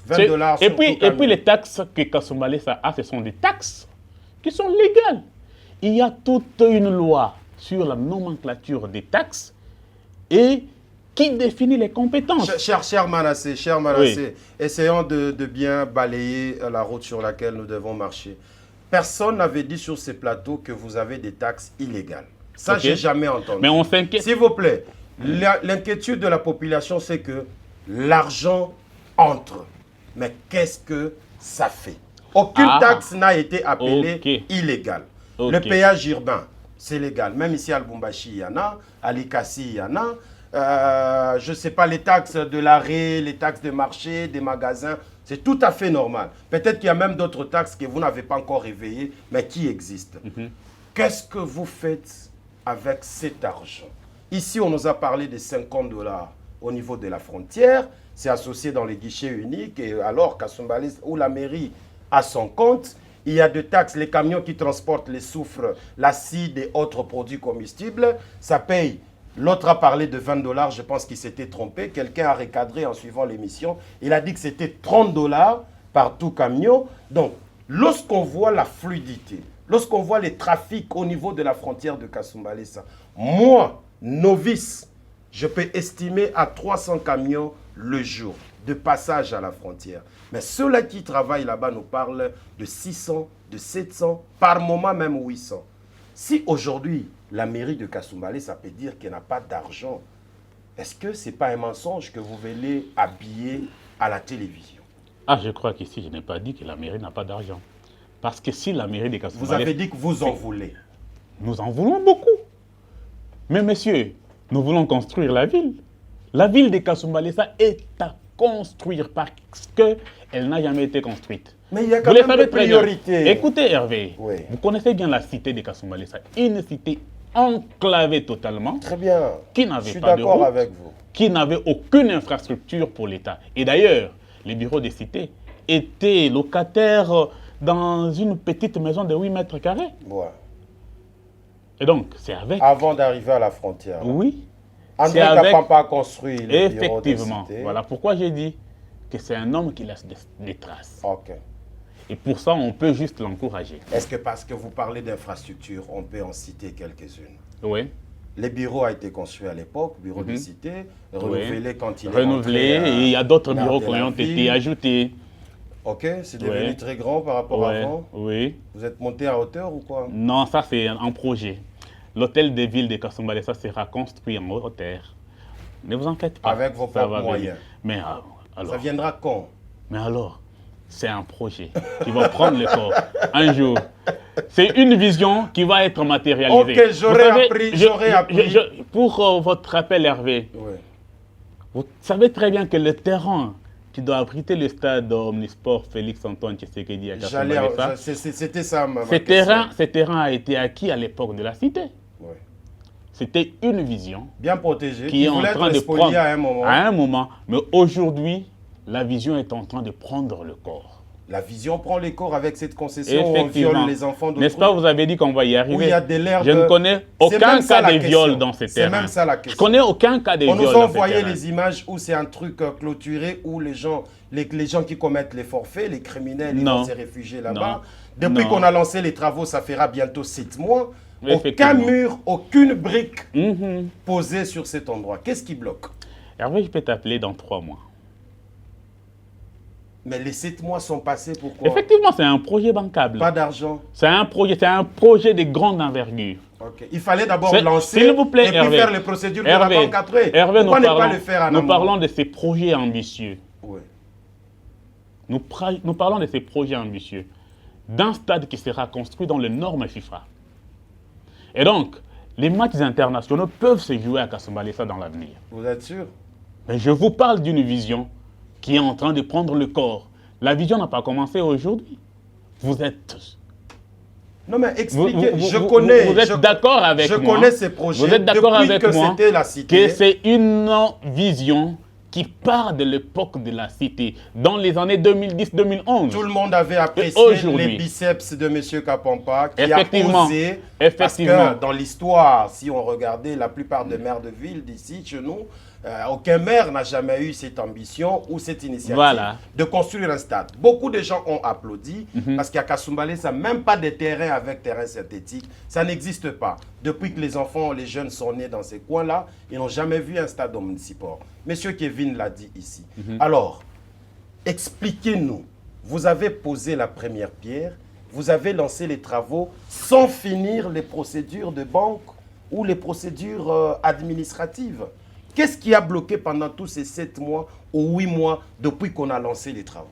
20 $ et puis les taxes que Kasumbalesa a, ce sont des taxes qui sont légales. Il y a toute une loi sur la nomenclature des taxes et qui définit les compétences. Cher Manassé, oui. Essayons de bien balayer la route sur laquelle nous devons marcher. Personne n'avait dit sur ces plateaux que vous avez des taxes illégales. Ça, j'ai jamais entendu. Mais on s'inquiète. S'il vous plaît, l'inquiétude de la population, c'est que l'argent entre. Mais qu'est-ce que ça fait? Aucune taxe n'a été appelée illégale. Le péage urbain, c'est légal. Même ici à Lubumbashi, il y en a. À Likasi, il y en a. Je ne sais pas, les taxes de l'arrêt, les taxes de marché, des magasins, c'est tout à fait normal. Peut-être qu'il y a même d'autres taxes que vous n'avez pas encore réveillées, mais qui existent. Qu'est-ce que vous faites avec cet argent? Ici, on nous a parlé de 50 $ au niveau de la frontière. C'est associé dans les guichets uniques. Et alors, Kasumbalesa, où la mairie a son compte, il y a des taxes. Les camions qui transportent les soufres, l'acide et autres produits comestibles, ça paye. L'autre a parlé de 20 $, je pense qu'il s'était trompé. Quelqu'un a recadré en suivant l'émission. Il a dit que c'était 30 $ par tout camion. Donc, lorsqu'on voit la fluidité, lorsqu'on voit les trafics au niveau de la frontière de Kasumbalesa, moi, novice, je peux estimer à 300 camions le jour de passage à la frontière. Mais ceux-là qui travaillent là-bas nous parlent de 600, de 700, par moment même 800. Si aujourd'hui, la mairie de Kasumbalesa peut dire qu'elle n'a pas d'argent, est-ce que ce n'est pas un mensonge que vous venez habiller à la télévision? Ah, je crois qu'ici, je n'ai pas dit que la mairie n'a pas d'argent. Parce que si la mairie de Kasumbalesa... Vous avez dit que vous en voulez. Nous en voulons beaucoup. Mais monsieur, nous voulons construire la ville. La ville de Kasumbalesa est à construire parce qu'elle n'a jamais été construite. Mais il y a quand même des priorités. Écoutez Hervé, vous connaissez bien la cité de Kasumbalesa. Une cité enclavée totalement. Très bien. Qui n'avait pas de route, avec vous. Qui n'avait aucune infrastructure pour l'État. Et d'ailleurs, les bureaux des cités étaient locataires dans une petite maison de 8 mètres carrés. Ouais. Et donc, c'est avec... Avant d'arriver à la frontière. Oui. André Kapampa a construit les effectivement. bureaux des cités. Voilà pourquoi j'ai dit que c'est un homme qui laisse des traces. Ok. Et pour ça, on peut juste l'encourager. Est-ce que parce que vous parlez d'infrastructures, on peut en citer quelques-unes? Oui. Les bureaux ont été construits à l'époque, bureaux des cités, renouvelés quand il est renouvelés, et il y a d'autres bureaux qui ont été ajoutés. Ok, c'est devenu très grand par rapport à avant? Oui. Vous êtes monté à hauteur ou quoi? Non, ça c'est un projet. L'hôtel de ville de Kasumbalesa sera construit en hauteur. Ne vous en faites pas. Avec vos propres moyens. Mais alors, ça viendra quand? Mais alors, c'est un projet qui va prendre le corps un jour. C'est une vision qui va être matérialisée. Ok, j'aurais appris. Pour votre rappel, Hervé, vous savez très bien que le terrain qui doit abriter le stade omnisport Félix-Antoine Tshisekedi à Kasumbalesa, c'était ça ma question. Ce terrain a été acquis à l'époque de la cité. C'était une vision bien protégée qui est en train de prendre à un moment. Mais aujourd'hui, la vision est en train de prendre le corps. La vision prend les corps avec cette concession où on viole les enfants d'autrui. N'est-ce pas, vous avez dit qu'on va y arriver? Oui, il y a des Je ne connais aucun cas de viol dans ces terrains. C'est même ça la question. Je connais aucun cas de viol dans ces terrains. On nous a envoyé les images où c'est un truc clôturé, où les gens qui commettent les forfaits, les criminels, ils vont se réfugier là-bas. Depuis qu'on a lancé les travaux, ça fera bientôt 7 mois. Aucun mur, aucune brique posée sur cet endroit. Qu'est-ce qui bloque? Hervé, je peux t'appeler dans 3 mois. Mais les 7 mois sont passés, pourquoi? Effectivement, c'est un projet bancable. Pas d'argent. C'est un projet de grande envergure. Okay. Il fallait d'abord lancer s'il vous plaît, et puis Hervé, faire les procédures de la banque après. Hervé, pourquoi ne pas le faire en amont? Nous parlons de ces projets ambitieux. Oui. Nous parlons de ces projets ambitieux. d'un stade qui sera construit dans les normes FIFA. Et donc, les matchs internationaux peuvent se jouer à Kasumbalesa dans l'avenir. Vous êtes sûr? Mais je vous parle d'une vision qui est en train de prendre le corps. La vision n'a pas commencé aujourd'hui. Vous êtes... Non mais expliquez, vous êtes d'accord avec moi. Je connais ces projets. Vous êtes d'accord avec que moi c'était la cité. que c'est une vision qui part de l'époque de la cité, dans les années 2010-2011. Tout le monde avait apprécié les biceps de M. Kapampa, qui a osé, parce que dans l'histoire, si on regardait la plupart des maires de ville d'ici, chez nous, aucun maire n'a jamais eu cette ambition ou cette initiative de construire un stade. Beaucoup de gens ont applaudi parce qu'à Kasumbalesa, même pas de terrain avec terrain synthétique, ça n'existe pas. Depuis que les enfants, les jeunes sont nés dans ces coins-là, ils n'ont jamais vu un stade municipal. Monsieur Kevin l'a dit ici. Alors, expliquez-nous, vous avez posé la première pierre, vous avez lancé les travaux sans finir les procédures de banque ou les procédures administratives. Qu'est-ce qui a bloqué pendant tous ces 7 mois ou 8 mois depuis qu'on a lancé les travaux?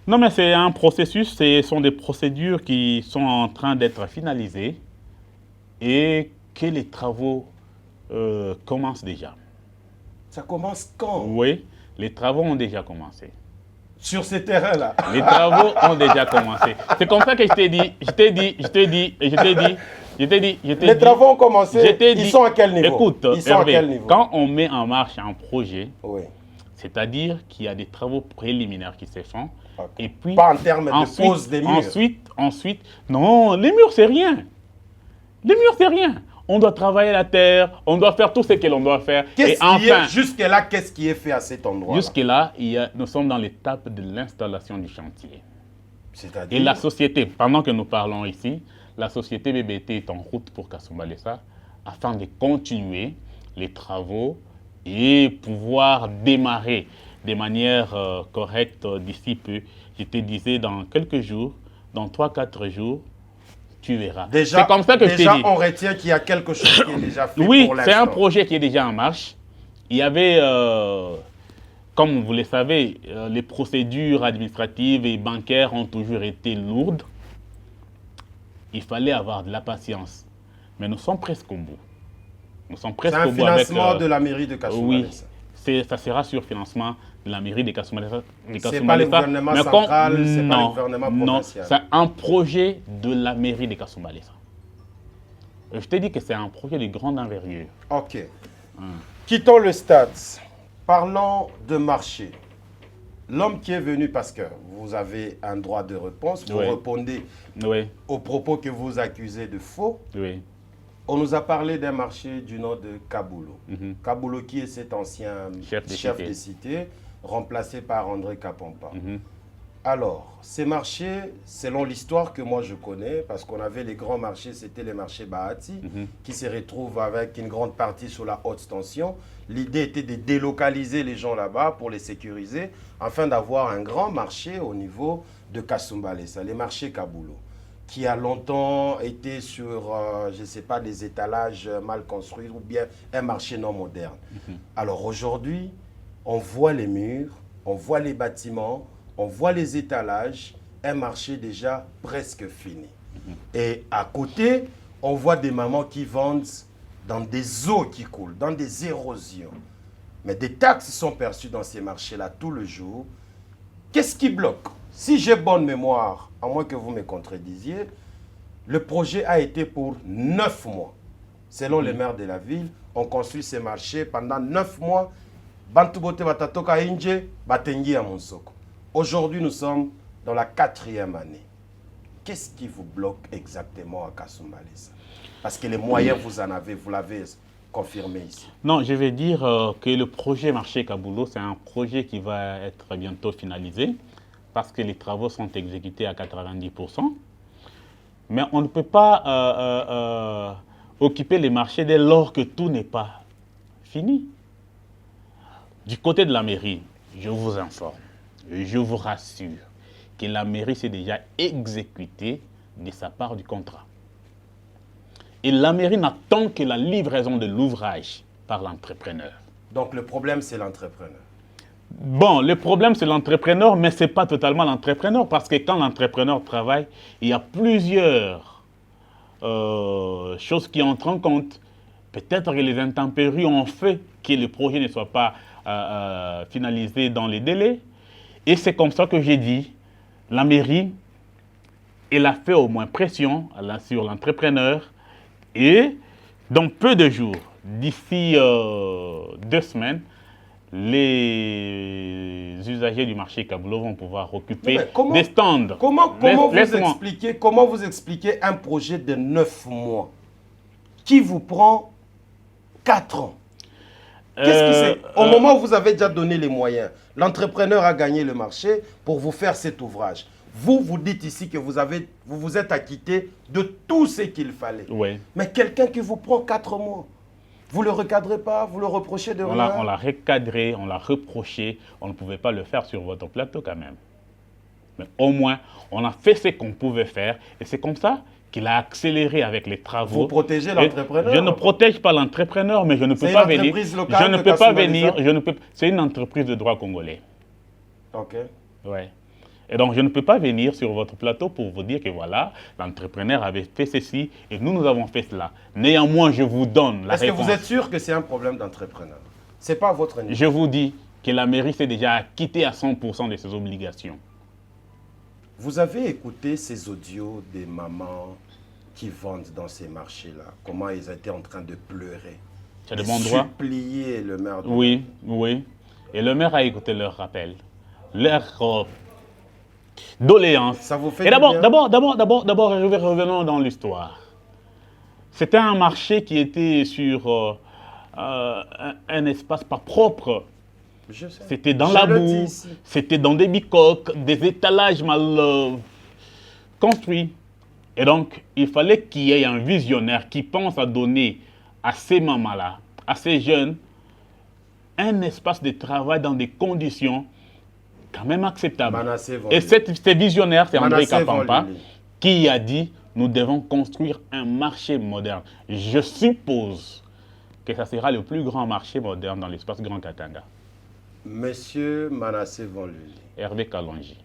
Non, mais c'est un processus, ce sont des procédures qui sont en train d'être finalisées et que les travaux commencent déjà. Ça commence quand? Oui, les travaux ont déjà commencé. Sur ces terrains-là? Les travaux ont déjà commencé. C'est comme ça que je t'ai dit. Les travaux ont commencé, ils sont à quel niveau? Écoute, ils sont Hervé, à quel niveau? quand on met en marche un projet, oui. C'est-à-dire qu'il y a des travaux préliminaires qui se font. Okay. Et puis, pas en termes de pose des murs. Ensuite, non, les murs, c'est rien. Les murs, c'est rien. On doit travailler la terre, on doit faire tout ce que l'on doit faire. Et enfin, jusque-là, qu'est-ce qui est fait à cet endroit? Jusque-là, nous sommes dans l'étape de l'installation du chantier. C'est-à-dire? Et la société, pendant que nous parlons ici, la société BBT est en route pour Kasumbalesa afin de continuer les travaux et pouvoir démarrer de manière correcte d'ici peu. Je te disais, dans quelques jours, dans 3-4 jours, tu verras. C'est comme ça que je t'ai dit. Déjà, on retient qu'il y a quelque chose qui est déjà fait pour l'instant. Oui, c'est un projet qui est déjà en marche. Il y avait, comme vous le savez, les procédures administratives et bancaires ont toujours été lourdes. Il fallait avoir de la patience. Mais nous sommes presque au bout. Nous sommes presque au bout. C'est un financement de la mairie de Kasumbalesa. Oui, ça sera sur financement de la mairie de Kasumbalesa. Ce n'est pas le gouvernement central, ce n'est pas le gouvernement provincial. C'est un projet de la mairie de Kasumbalesa. Je t'ai dit que c'est un projet de grande envergure. Ok. Quittons le stade. Parlons de marché. L'homme qui est venu, parce que vous avez un droit de réponse, vous répondez aux propos que vous accusez de faux. Oui. On nous a parlé d'un marché du nom de Kaboulo. Kaboulo qui est cet ancien chef de cité, remplacé par André Kapampa. Alors, ces marchés, selon l'histoire que moi je connais, parce qu'on avait les grands marchés, c'était les marchés Bahati, qui se retrouvent avec une grande partie sur la haute tension. L'idée était de délocaliser les gens là-bas pour les sécuriser, afin d'avoir un grand marché au niveau de Kasumbalesa, les marchés Kaboulo, qui a longtemps été sur, je ne sais pas, des étalages mal construits ou bien un marché non moderne. Alors aujourd'hui, on voit les murs, on voit les bâtiments, on voit les étalages, un marché déjà presque fini. Et à côté, on voit des mamans qui vendent dans des eaux qui coulent, dans des érosions. Mais des taxes sont perçues dans ces marchés-là tout le jour. Qu'est-ce qui bloque? Si j'ai bonne mémoire, à moins que vous me contredisiez, le projet a été pour 9 mois. Selon les maires de la ville, on construit ces marchés pendant 9 mois. Aujourd'hui, nous sommes dans la 4e année. Qu'est-ce qui vous bloque exactement à Kasumbalesa? Parce que les moyens, vous en avez, vous l'avez confirmé ici. Non, je vais dire que le projet marché Kaboulo, c'est un projet qui va être bientôt finalisé parce que les travaux sont exécutés à 90%. Mais on ne peut pas occuper les marchés dès lors que tout n'est pas fini. Du côté de la mairie, je vous informe, je vous rassure que la mairie s'est déjà exécutée de sa part du contrat. Et la mairie n'attend que la livraison de l'ouvrage par l'entrepreneur. Donc le problème, c'est l'entrepreneur. Bon, le problème, c'est l'entrepreneur, mais ce n'est pas totalement l'entrepreneur, parce que quand l'entrepreneur travaille, il y a plusieurs choses qui entrent en compte. Peut-être que les intempéries ont fait que le projet ne soit pas finalisé dans les délais. Et c'est comme ça que j'ai dit, la mairie, elle a fait au moins pression sur l'entrepreneur. Et dans peu de jours, d'ici 2 semaines, les usagers du marché Kaboulou vont pouvoir occuper des stands. Comment vous expliquez un projet de 9 mois qui vous prend 4 ans? Qu'est-ce qui c'est? Au moment où vous avez déjà donné les moyens, l'entrepreneur a gagné le marché pour vous faire cet ouvrage. Vous dites ici que vous vous êtes acquitté de tout ce qu'il fallait. Oui. Mais quelqu'un qui vous prend 4 mois, vous ne le recadrez pas, vous le reprochez de rien? On l'a recadré, on l'a reproché, on ne pouvait pas le faire sur votre plateau quand même. Mais au moins, on a fait ce qu'on pouvait faire et c'est comme ça qu'il a accéléré avec les travaux. Vous protégez l'entrepreneur? Je ne protège pas l'entrepreneur, mais je ne peux pas venir. Je ne peux pas venir. C'est une entreprise de droit congolais. Ok. Ouais. Et donc, je ne peux pas venir sur votre plateau pour vous dire que voilà, l'entrepreneur avait fait ceci et nous avons fait cela. Néanmoins, je vous donne la réponse. Est-ce que vous êtes sûr que c'est un problème d'entrepreneur? Ce n'est pas votre niveau. Je vous dis que la mairie s'est déjà acquittée à 100% de ses obligations. Vous avez écouté ces audios des mamans qui vendent dans ces marchés-là? Comment ils étaient en train de pleurer? C'est de bon droit. Supplier le maire. Oui, oui. Et le maire a écouté leur rappel, leur doléance. Ça vous fait et du bien? d'abord, revenons dans l'histoire. C'était un marché qui était sur un espace pas propre. C'était dans la boue, c'était dans des bicoques, des étalages mal construits. Et donc, il fallait qu'il y ait un visionnaire qui pense à donner à ces mamans-là, à ces jeunes, un espace de travail dans des conditions quand même acceptables. Et ces visionnaires, c'est André Kapampa qui a dit « Nous devons construire un marché moderne ». Je suppose que ça sera le plus grand marché moderne dans l'espace Grand Katanga. Monsieur Manasseh Vonluli. Hervé Kalonji.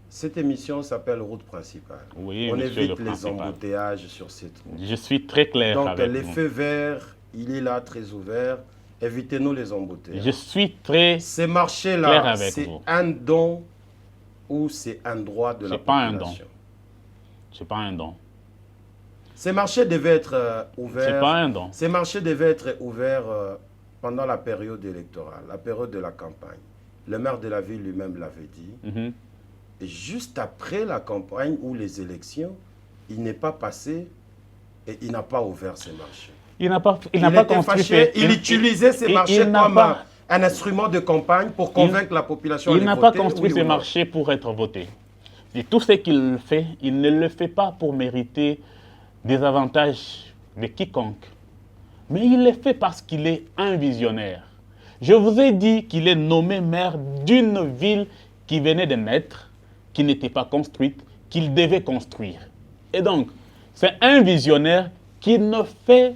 Cette émission s'appelle Route principale. Oui, on évite les embouteillages sur cette route. Je suis très clair avec vous. Donc, les feux verts, il est là, très ouvert. Évitez-nous les embouteillages. Je suis très Ces marchés-là, c'est un don ou c'est un droit de la population? Ce n'est pas un don. Ces marchés devaient être ouverts. Ce n'est pas un don. Ces marchés devaient être ouverts pendant la période électorale, la période de la campagne. Le maire de la ville lui-même l'avait dit. Et juste après la campagne ou les élections, il n'est pas passé et il n'a pas ouvert ces marchés. Il n'a pas construit. Il utilisait ces marchés comme un instrument de campagne pour convaincre la population. Il n'a pas construit ces marchés pour être voté. Et tout ce qu'il fait, il ne le fait pas pour mériter des avantages de quiconque. Mais il le fait parce qu'il est un visionnaire. Je vous ai dit qu'il est nommé maire d'une ville qui venait de naître, qui n'était pas construite, qu'il devait construire. Et donc, c'est un visionnaire qui ne fait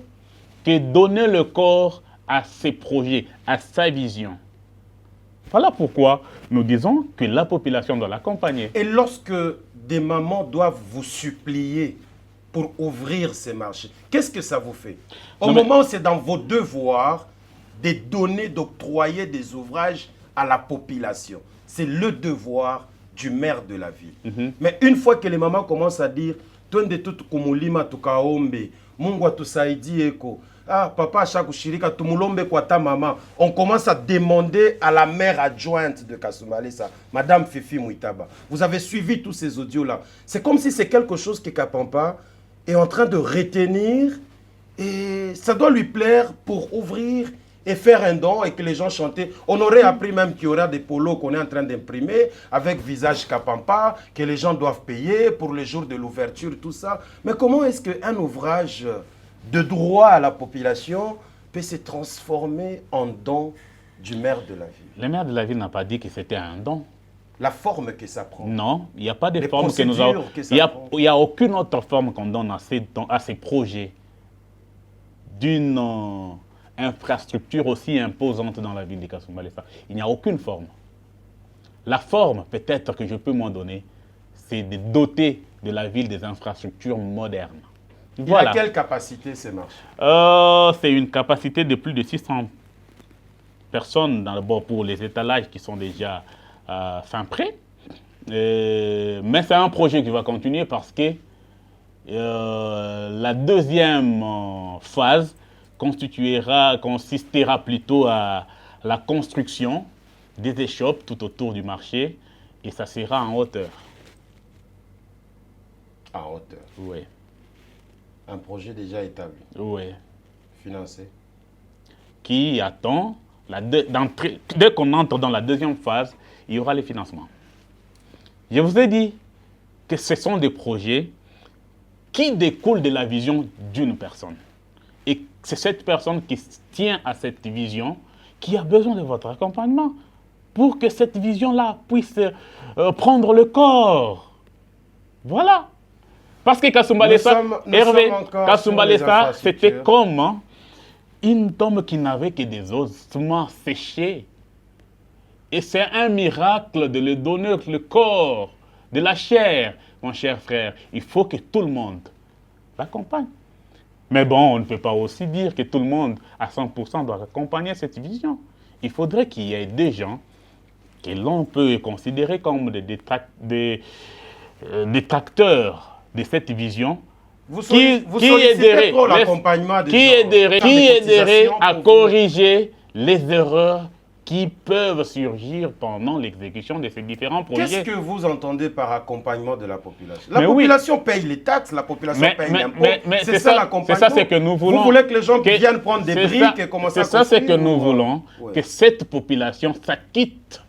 que donner le corps à ses projets, à sa vision. Voilà pourquoi nous disons que la population doit l'accompagner. Et lorsque des mamans doivent vous supplier pour ouvrir ces marchés, qu'est-ce que ça vous fait? Au moment où c'est dans vos devoirs de donner, d'octroyer des ouvrages à la population. C'est le devoir du maire de la ville. Mais une fois que les mamans commencent à dire Twende tutu kumulima tukaombe, Mungu atusaidie eko. Ah, papa Chakushirika, tumulombe kwa ta maman. On commence à demander à la mère adjointe de Kasumbalesa, Madame Fifi Mouitaba. Vous avez suivi tous ces audios-là. C'est comme si c'est quelque chose que Kapampa est en train de retenir et ça doit lui plaire pour ouvrir et faire un don et que les gens chantaient. On aurait appris même qu'il y aura des polos qu'on est en train d'imprimer avec visage Kapampa, que les gens doivent payer pour le jour de l'ouverture, tout ça. Mais comment est-ce qu'un ouvrage de droit à la population peut se transformer en don du maire de la ville? Le maire de la ville n'a pas dit que c'était un don. La forme que ça prend. Non, il n'y a pas de forme que nous avons. Il n'y a aucune autre forme qu'on donne à ces projets d'une infrastructure aussi imposante dans la ville de Kasumbalesa. Il n'y a aucune forme. La forme, peut-être que je peux m'en donner, c'est de doter de la ville des infrastructures modernes. Voilà. Il a quelle capacité ces marchés? C'est une capacité de plus de 600 personnes pour les étalages qui sont déjà fin prêts. Mais c'est un projet qui va continuer parce que la deuxième phase consistera plutôt à la construction des échoppes tout autour du marché et ça sera en hauteur. En hauteur? Oui. Un projet déjà établi? Oui. Financé? Qui attend, dès qu'on entre dans la deuxième phase, il y aura les financements. Je vous ai dit que ce sont des projets qui découlent de la vision d'une personne. Et c'est cette personne qui tient à cette vision qui a besoin de votre accompagnement pour que cette vision-là puisse prendre le corps. Voilà. Parce que Kasumba Lessa, Hervé, Kasumba Lessa, c'était comme une tombe qui n'avait que des ossements séchés. Et c'est un miracle de lui donner le corps, de la chair, mon cher frère. Il faut que tout le monde l'accompagne. Mais bon, on ne peut pas aussi dire que tout le monde, à 100%, doit accompagner cette vision. Il faudrait qu'il y ait des gens que l'on peut considérer comme des détracteurs de cette vision, qui aideraient à corriger les erreurs qui peuvent surgir pendant l'exécution de ces différents projets. Qu'est-ce que vous entendez par accompagnement de la population? La population paye les taxes, la population paye l'impôt. C'est ça l'accompagnement. C'est ça ce que nous voulons. Vous voulez que les gens viennent prendre des briques et commencer à construire? C'est ça ce que nous voulons, que cette population s'acquitte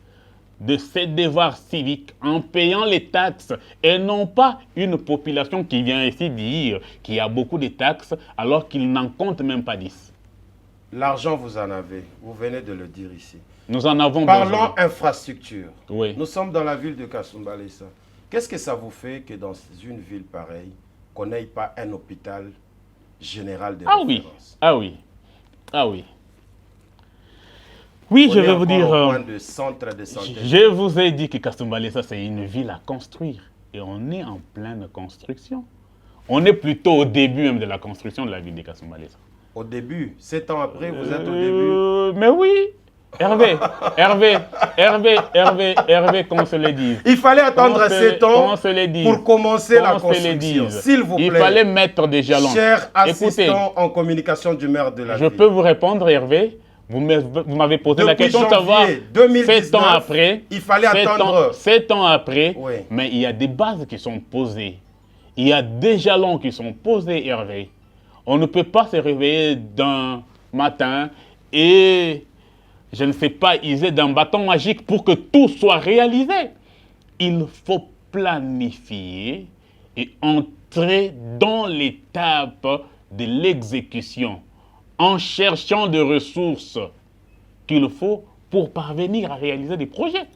de ses devoirs civiques en payant les taxes et non pas une population qui vient ici dire qu'il y a beaucoup de taxes alors qu'il n'en compte même pas 10. L'argent, vous en avez. Vous venez de le dire ici. Nous en avons besoin. Parlons infrastructure. Oui. Nous sommes dans la ville de Kasumba Lessa. Qu'est-ce que ça vous fait que dans une ville pareille, qu'on n'ait pas un hôpital général de référence? Ah oui. Ah oui. Oui, je vais vous dire. De centre de santé. Je vous ai dit que Kasumba Lessa, c'est une ville à construire. Et on est en pleine construction. On est plutôt au début même de la construction de la ville de Kasumba Lessa. Au début? 7 ans après, vous êtes au début? Mais oui. Hervé, qu'on se le dise. Il fallait attendre 7 ans pour commencer la construction. S'il vous plaît. Il fallait mettre des jalons. Cher assistant en communication du maire de la ville. Je peux vous répondre, Hervé. Vous m'avez posé la question de savoir 7 ans après. Il fallait attendre. 7 ans après, oui. Mais il y a des bases qui sont posées. Il y a des jalons qui sont posés, Hervé. On ne peut pas se réveiller d'un matin et, je ne sais pas, user d'un bâton magique pour que tout soit réalisé. Il faut planifier et entrer dans l'étape de l'exécution en cherchant des ressources qu'il faut pour parvenir à réaliser des projets.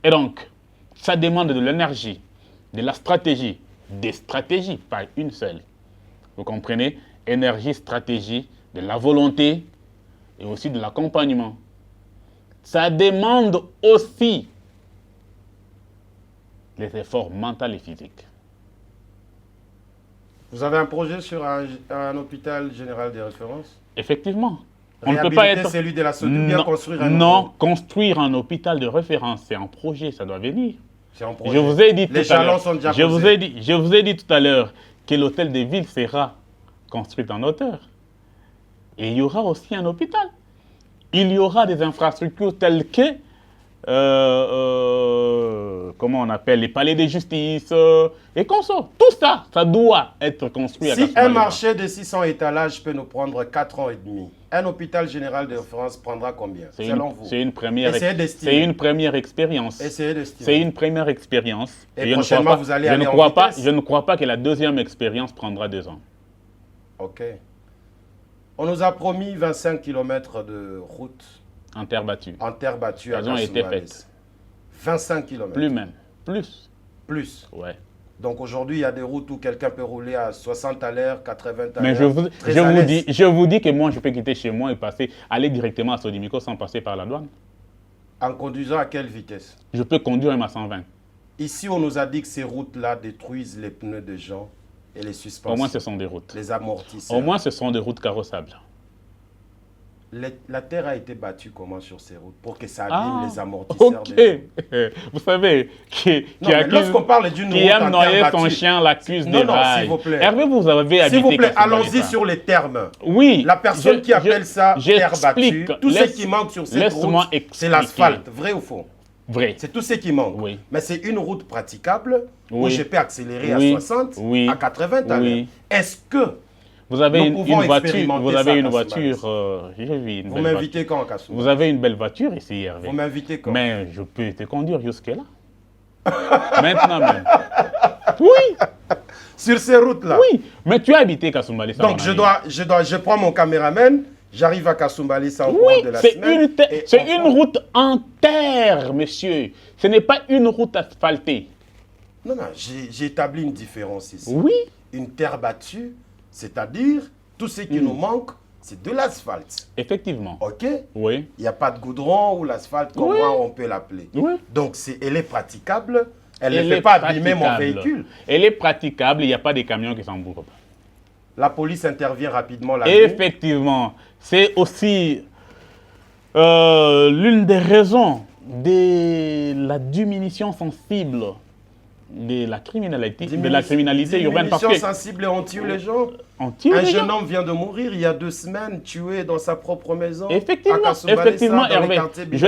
Et donc, ça demande de l'énergie, de la stratégie, des stratégies, pas une seule. Vous comprenez? Énergie, stratégie, de la volonté et aussi de l'accompagnement. Ça demande aussi les efforts mentaux et physiques. Vous avez un projet sur un hôpital général de référence? Effectivement. On ne peut pas être celui de la SODU, bien construire un Non, construire un hôpital de référence, c'est un projet, ça doit venir. C'est un projet. Je vous ai dit les jalons sont déjà posés. Je vous ai dit tout à l'heure que l'hôtel de ville sera construit en hauteur. Et il y aura aussi un hôpital. Il y aura des infrastructures telles que, comment on appelle, les palais de justice et consorts. Tout ça, ça doit être construit à Si un marché de 600 étalages peut nous prendre 4 ans et demi, un hôpital général de référence prendra combien, selon vous? C'est une première expérience. Essayez d'estimer. C'est une première expérience. Et prochainement, vous allez aller en vitesse? Je ne crois pas que la deuxième expérience prendra 2 ans. Ok. On nous a promis 25 km de route. En terre battue. En terre battue. Elles ont été faites. 25 km. Plus même. Plus. Plus. Ouais. Donc aujourd'hui, il y a des routes où quelqu'un peut rouler à 60 à l'heure, 80 à l'heure. Mais je vous dis que moi, je peux quitter chez moi et aller directement à Sodimico sans passer par la douane. En conduisant à quelle vitesse? Je peux conduire même à 120. Ici, on nous a dit que ces routes-là détruisent les pneus de gens et les suspensions. Au moins, ce sont des routes. Les amortisseurs. Au moins, ce sont des routes carrossables. La terre a été battue comment sur ces routes pour que ça abîme les amortisseurs ok. des gens. Vous savez, qui lorsqu'on parle d'une route aime en noyer terre son battue, chien l'accuse des non, rails. s'il vous plaît. Hervé, vous avez habité S'il vous plaît, Kasumbalesa. allons-y sur les termes. Oui. La personne qui appelle ça terre battue, j'explique. tout ce qui manque sur cette Laisse-moi route, c'est expliquer. l'asphalte. Vrai ou faux? Vrai. C'est tout ce qui manque. Oui. Mais c'est une route praticable où Oui. je peux accélérer Oui. à 60, Oui. à 80 à l'heure. Oui. Est-ce que Vous avez nous une pouvons voiture. expérimenter Vous ça avez à une Kasumbalesa? voiture. J'ai vu une vous belle m'invitez voiture. quand à Kasumbalesa? Vous avez une belle voiture ici, Hervé. Vous m'invitez quand? Mais je peux te conduire jusque-là. Maintenant même. Oui. Sur ces routes-là? Oui. Mais tu as habité Kasumbalesa. Donc je prends mon caméraman, j'arrive à Kasumbalesa au cours Oui, de la c'est semaine. une route en terre, monsieur. Ce n'est pas une route asphaltée. Non, j'ai établi une différence ici. Oui. Une terre battue, c'est-à-dire tout ce qui nous manque, c'est de l'asphalte. Effectivement. OK? Oui. Il n'y a pas de goudron ou l'asphalte, comme Oui. on peut l'appeler. Oui. Donc elle est praticable, elle ne fait pas abîmer mon praticable. véhicule. Elle est praticable, il n'y a pas de camions qui s'embourrent. La police intervient rapidement là-dessus. Effectivement. C'est aussi l'une des raisons de la diminution sensible de la criminalité urbaine. Parce que sensible et on tue les gens. on tue Un les jeune gens. homme vient de mourir il y a 2 semaines, tué dans sa propre maison. Effectivement, Hervé. Je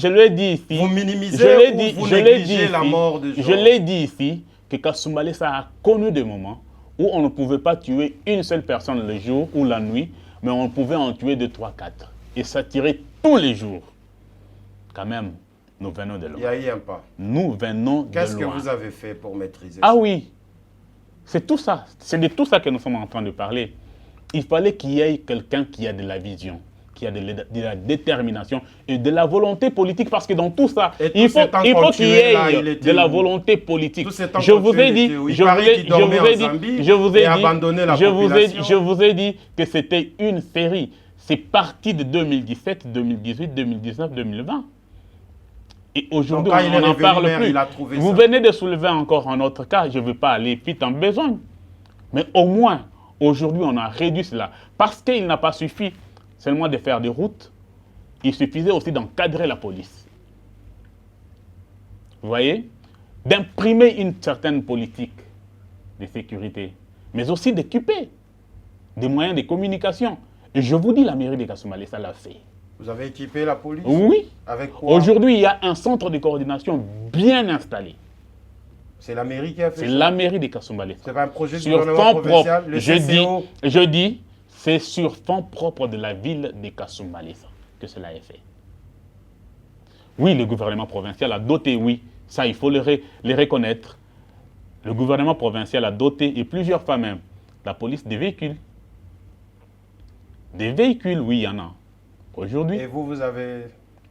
l'ai dit ici. Vous minimisez ou vous négligez la mort de gens? Je l'ai dit ici que Kasumbalesa a connu des moments où on ne pouvait pas tuer une seule personne le jour ou la nuit, mais on pouvait en tuer 2, 3, 4. Et ça tirait tous les jours. Quand même, nous venons de loin. Il y a eu un pas. Nous venons de loin. Qu'est-ce que vous avez fait pour maîtriser Ah ça? oui, c'est tout ça. C'est de tout ça que nous sommes en train de parler. Il fallait qu'il y ait quelqu'un qui a de la vision, qui a de la détermination et de la volonté politique. Parce que dans tout ça, il faut qu'il y ait de la volonté politique. Je vous ai dit, je vous ai dit que c'était une série. C'est parti de 2017, 2018, 2019, 2020. Et aujourd'hui, on n'en parle plus. Vous venez de soulever encore un autre cas. Je ne veux pas aller vite en besogne. Mais au moins, aujourd'hui, on a réduit cela. Parce qu'il n'a pas suffi seulement de faire des routes. Il suffisait aussi d'encadrer la police. Vous voyez? D'imprimer une certaine politique de sécurité. Mais aussi d'équiper des moyens de communication. Et je vous dis, la mairie de Kasumbalesa l'a fait. Vous avez équipé la police? Oui. Avec quoi? Aujourd'hui, il y a un centre de coordination bien installé. C'est la mairie qui a fait ça? C'est la mairie de Kasumbalesa. C'est pas un projet du Sur gouvernement fond provincial? propre, je dis, c'est sur fond propre de la ville de Kasumbalesa que cela est fait. Oui, le gouvernement provincial a doté, oui, ça il faut le reconnaître. Le gouvernement provincial a doté, et plusieurs fois même, la police des véhicules. Des véhicules, oui, il y en a. Aujourd'hui. Et vous avez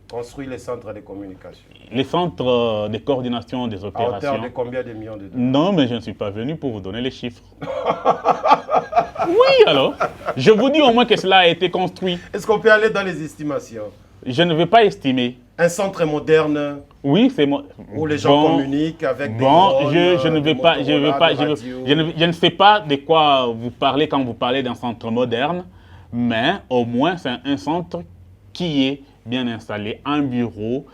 construit les centres de communication? Les centres de coordination des opérations. À hauteur de combien de millions de dollars? Non, mais je ne suis pas venu pour vous donner les chiffres. Oui, alors. Je vous dis au moins que cela a été construit. Est-ce qu'on peut aller dans les estimations? Je ne vais pas estimer. Un centre moderne? Oui, c'est moi. Où les gens communiquent avec des drones, je ne sais pas de quoi vous parlez quand vous parlez d'un centre moderne, mais au moins c'est un centre qui est bien installé, un bureau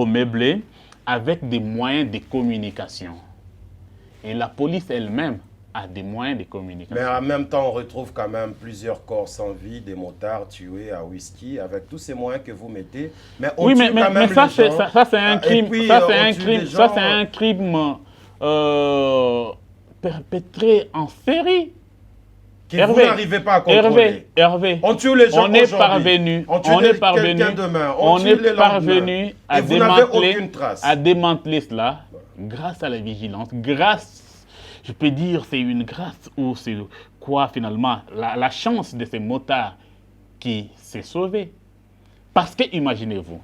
meublé avec des moyens de communication. Et la police elle-même a des moyens de communication. Mais en même temps, on retrouve quand même plusieurs corps sans vie, des motards tués à whisky, avec tous ces moyens que vous mettez. Mais on tue quand même ça, les gens. Ça, c'est un crime. Puis, Ça, c'est un crime perpétré en série. Que vous n'arrivez pas à contrôler. Hervé, on tue les gens on est parvenu, à démanteler cela grâce à la vigilance, je peux dire, c'est une grâce ou c'est quoi finalement, la chance de ces motards qui s'est sauvé. Parce que, imaginez-vous,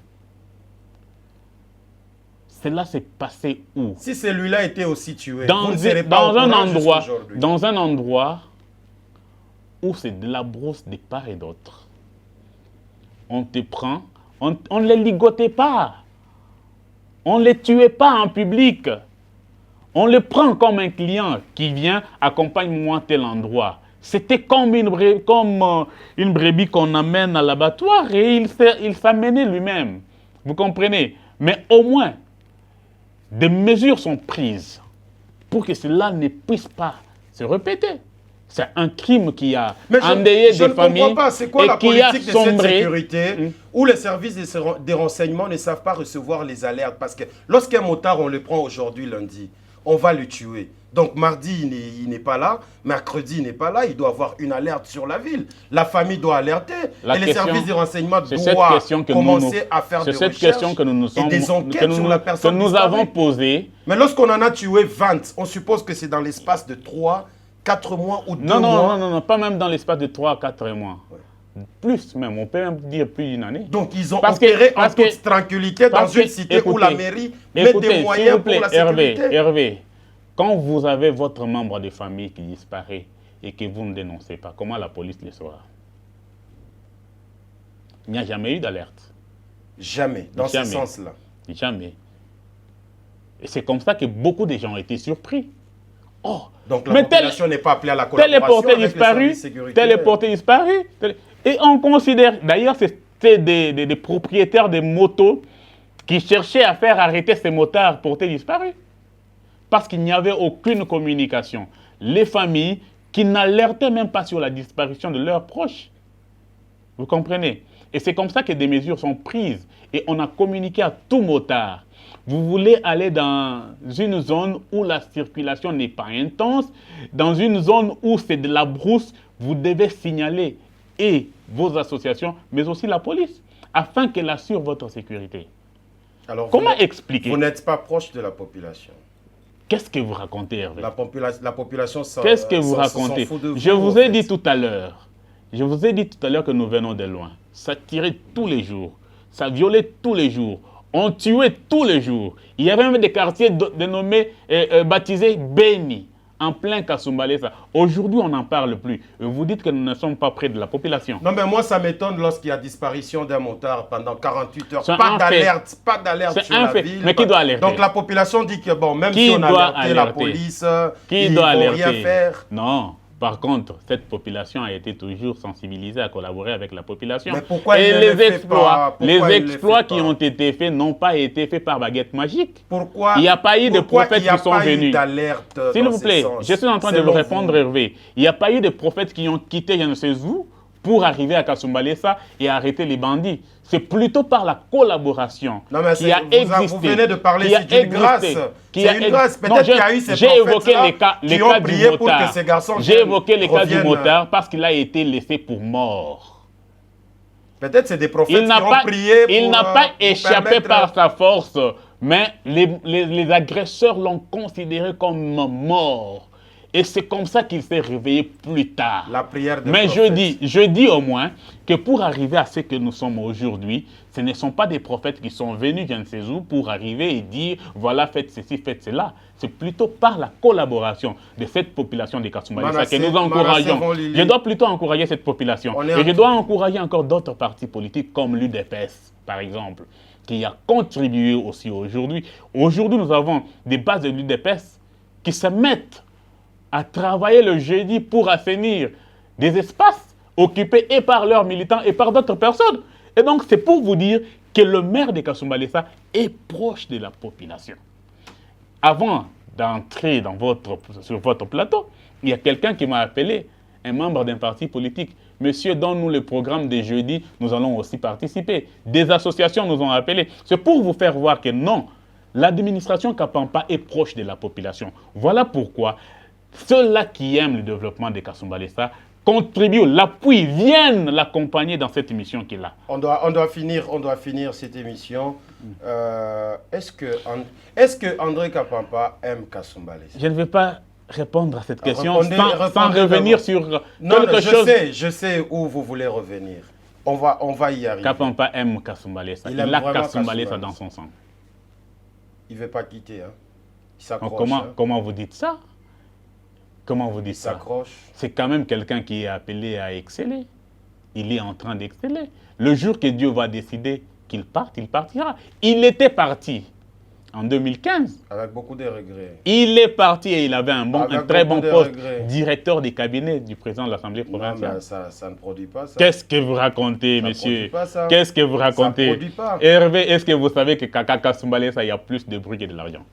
cela s'est passé où? Si celui-là était aussi tué, dans un endroit où c'est de la brousse de part et d'autre. On te prend, On ne les ligotait pas. On ne les tuait pas en public. On les prend comme un client qui vient, accompagne-moi à tel endroit. C'était comme une brebis qu'on amène à l'abattoir et il s'amenait lui-même. Vous comprenez? Mais au moins, des mesures sont prises pour que cela ne puisse pas se répéter. C'est un crime qui a endeuillé des familles et qui a sombré. Je ne comprends pas, c'est quoi la politique de cette sécurité où les services des renseignements ne savent pas recevoir les alertes? Parce que lorsqu'un motard, on le prend aujourd'hui, lundi, on va le tuer. Donc mardi, il n'est pas là, mercredi, il n'est pas là, il doit avoir une alerte sur la ville. La famille doit alerter et les services de renseignement doivent commencer à faire des recherches et des enquêtes sur la personne que nous avons posée. Mais lorsqu'on en a tué 20, on suppose que c'est dans l'espace de 3, 4 mois ou 2 mois. Non, pas même dans l'espace de 3 à 4 mois. Ouais. Plus même, on peut même dire plus d'une année. Donc ils ont opéré en toute tranquillité dans une cité où la mairie met des moyens pour la sécurité. Hervé, quand vous avez votre membre de famille qui disparaît et que vous ne dénoncez pas, comment la police le saura? Il n'y a jamais eu d'alerte. Jamais, dans ce sens-là. Jamais. Et c'est comme ça que beaucoup de gens ont été surpris. Oh, donc la population n'est pas appelée à la collaboration avec les services de sécurité. Tel est porté disparu. Et on considère, d'ailleurs, c'était des propriétaires de motos qui cherchaient à faire arrêter ces motards portés disparus. Parce qu'il n'y avait aucune communication. Les familles qui n'alertaient même pas sur la disparition de leurs proches. Vous comprenez? Et c'est comme ça que des mesures sont prises. Et on a communiqué à tout motard. Vous voulez aller dans une zone où la circulation n'est pas intense, dans une zone où c'est de la brousse, vous devez signaler et vos associations, mais aussi la police, afin qu'elle assure votre sécurité. Alors, comment expliquer? Vous n'êtes pas proche de la population. Qu'est-ce que vous racontez, Hervé? La population qu'est-ce que vous racontez? Je vous ai dit tout à l'heure. Je vous ai dit tout à l'heure que nous venons de loin. Ça tirait tous les jours. Ça violait tous les jours. On tuait tous les jours. Il y avait même des quartiers dénommés, baptisés Béni, en plein Kasumbalesa. Aujourd'hui, on n'en parle plus. Vous dites que nous ne sommes pas près de la population. Non, mais moi, ça m'étonne lorsqu'il y a disparition d'un motard pendant 48 heures. Pas d'alerte sur la ville. Mais qui doit alerter? Donc la population dit que, bon, même si on alerte la police, ils ne vont rien faire. Non. Par contre, cette population a été toujours sensibilisée à collaborer avec la population. Mais pourquoi les exploits qui ont été faits n'ont pas été faits par baguette magique. Pourquoi il n'y a pas eu de prophètes qui sont venus? S'il vous plaît, je suis en train de vous répondre, Hervé. Il n'y a pas eu de prophètes qui ont quitté je ne sais où pour arriver à Kasumbalesa et arrêter les bandits. C'est plutôt par la collaboration qui a existé. Vous venez de parler d'une grâce. C'est une grâce. Peut-être qu'il y a eu ces prophètes qui ont prié pour que ces garçons reviennent. J'ai évoqué les cas du motard parce qu'il a été laissé pour mort. Peut-être c'est des prophètes qui ont prié pour... Il n'a pas échappé par sa force, mais les agresseurs l'ont considéré comme mort. Et c'est comme ça qu'il s'est réveillé plus tard. La prière de Mais je dis au moins que pour arriver à ce que nous sommes aujourd'hui, ce ne sont pas des prophètes qui sont venus, je ne sais où, pour arriver et dire, voilà, faites ceci, faites cela. C'est plutôt par la collaboration de cette population de Kasumbalesa que nous encourageons. Je dois plutôt encourager cette population. Et je dois encourager encore d'autres partis politiques comme l'UDPS, par exemple, qui a contribué aussi aujourd'hui. Aujourd'hui, nous avons des bases de l'UDPS qui se mettent à travailler le jeudi pour assainir des espaces occupés et par leurs militants et par d'autres personnes. Et donc, c'est pour vous dire que le maire de Kasumbalesa est proche de la population. Avant d'entrer sur votre plateau, il y a quelqu'un qui m'a appelé, un membre d'un parti politique. Monsieur, donne-nous le programme de jeudi, nous allons aussi participer. Des associations nous ont appelés. C'est pour vous faire voir que non, l'administration Kapampa est proche de la population. Voilà pourquoi ceux-là qui aiment le développement de Kasumbalesa contribuent, l'appuient, viennent l'accompagner dans cette émission qu'il a. On doit finir cette émission. Est-ce que André Kapampa aime Kasumbalesa? Je ne vais pas répondre à cette question sans revenir sur quelque chose. Je sais où vous voulez revenir. On va y arriver. Kapampa aime Kasumbalesa. Il a Kasumbalesa dans son sang. Il ne veut pas quitter. Hein. Il s'accroche. Comment vous dites ça? Comment vous dites ça? S'accroche. C'est quand même quelqu'un qui est appelé à exceller. Il est en train d'exceller. Le jour que Dieu va décider qu'il parte, il partira. Il était parti en 2015. Avec beaucoup de regrets. Il est parti et il avait un très bon poste, regrets. Directeur des cabinets du président de l'Assemblée Non, provinciale. mais ça ne produit pas ça. Qu'est-ce que vous racontez, Ça monsieur? produit pas ça. Qu'est-ce que vous racontez? Ça produit pas. Hervé, est-ce que vous savez que Kaka Kasumbalé, ça, il y a plus de bruit que de l'argent?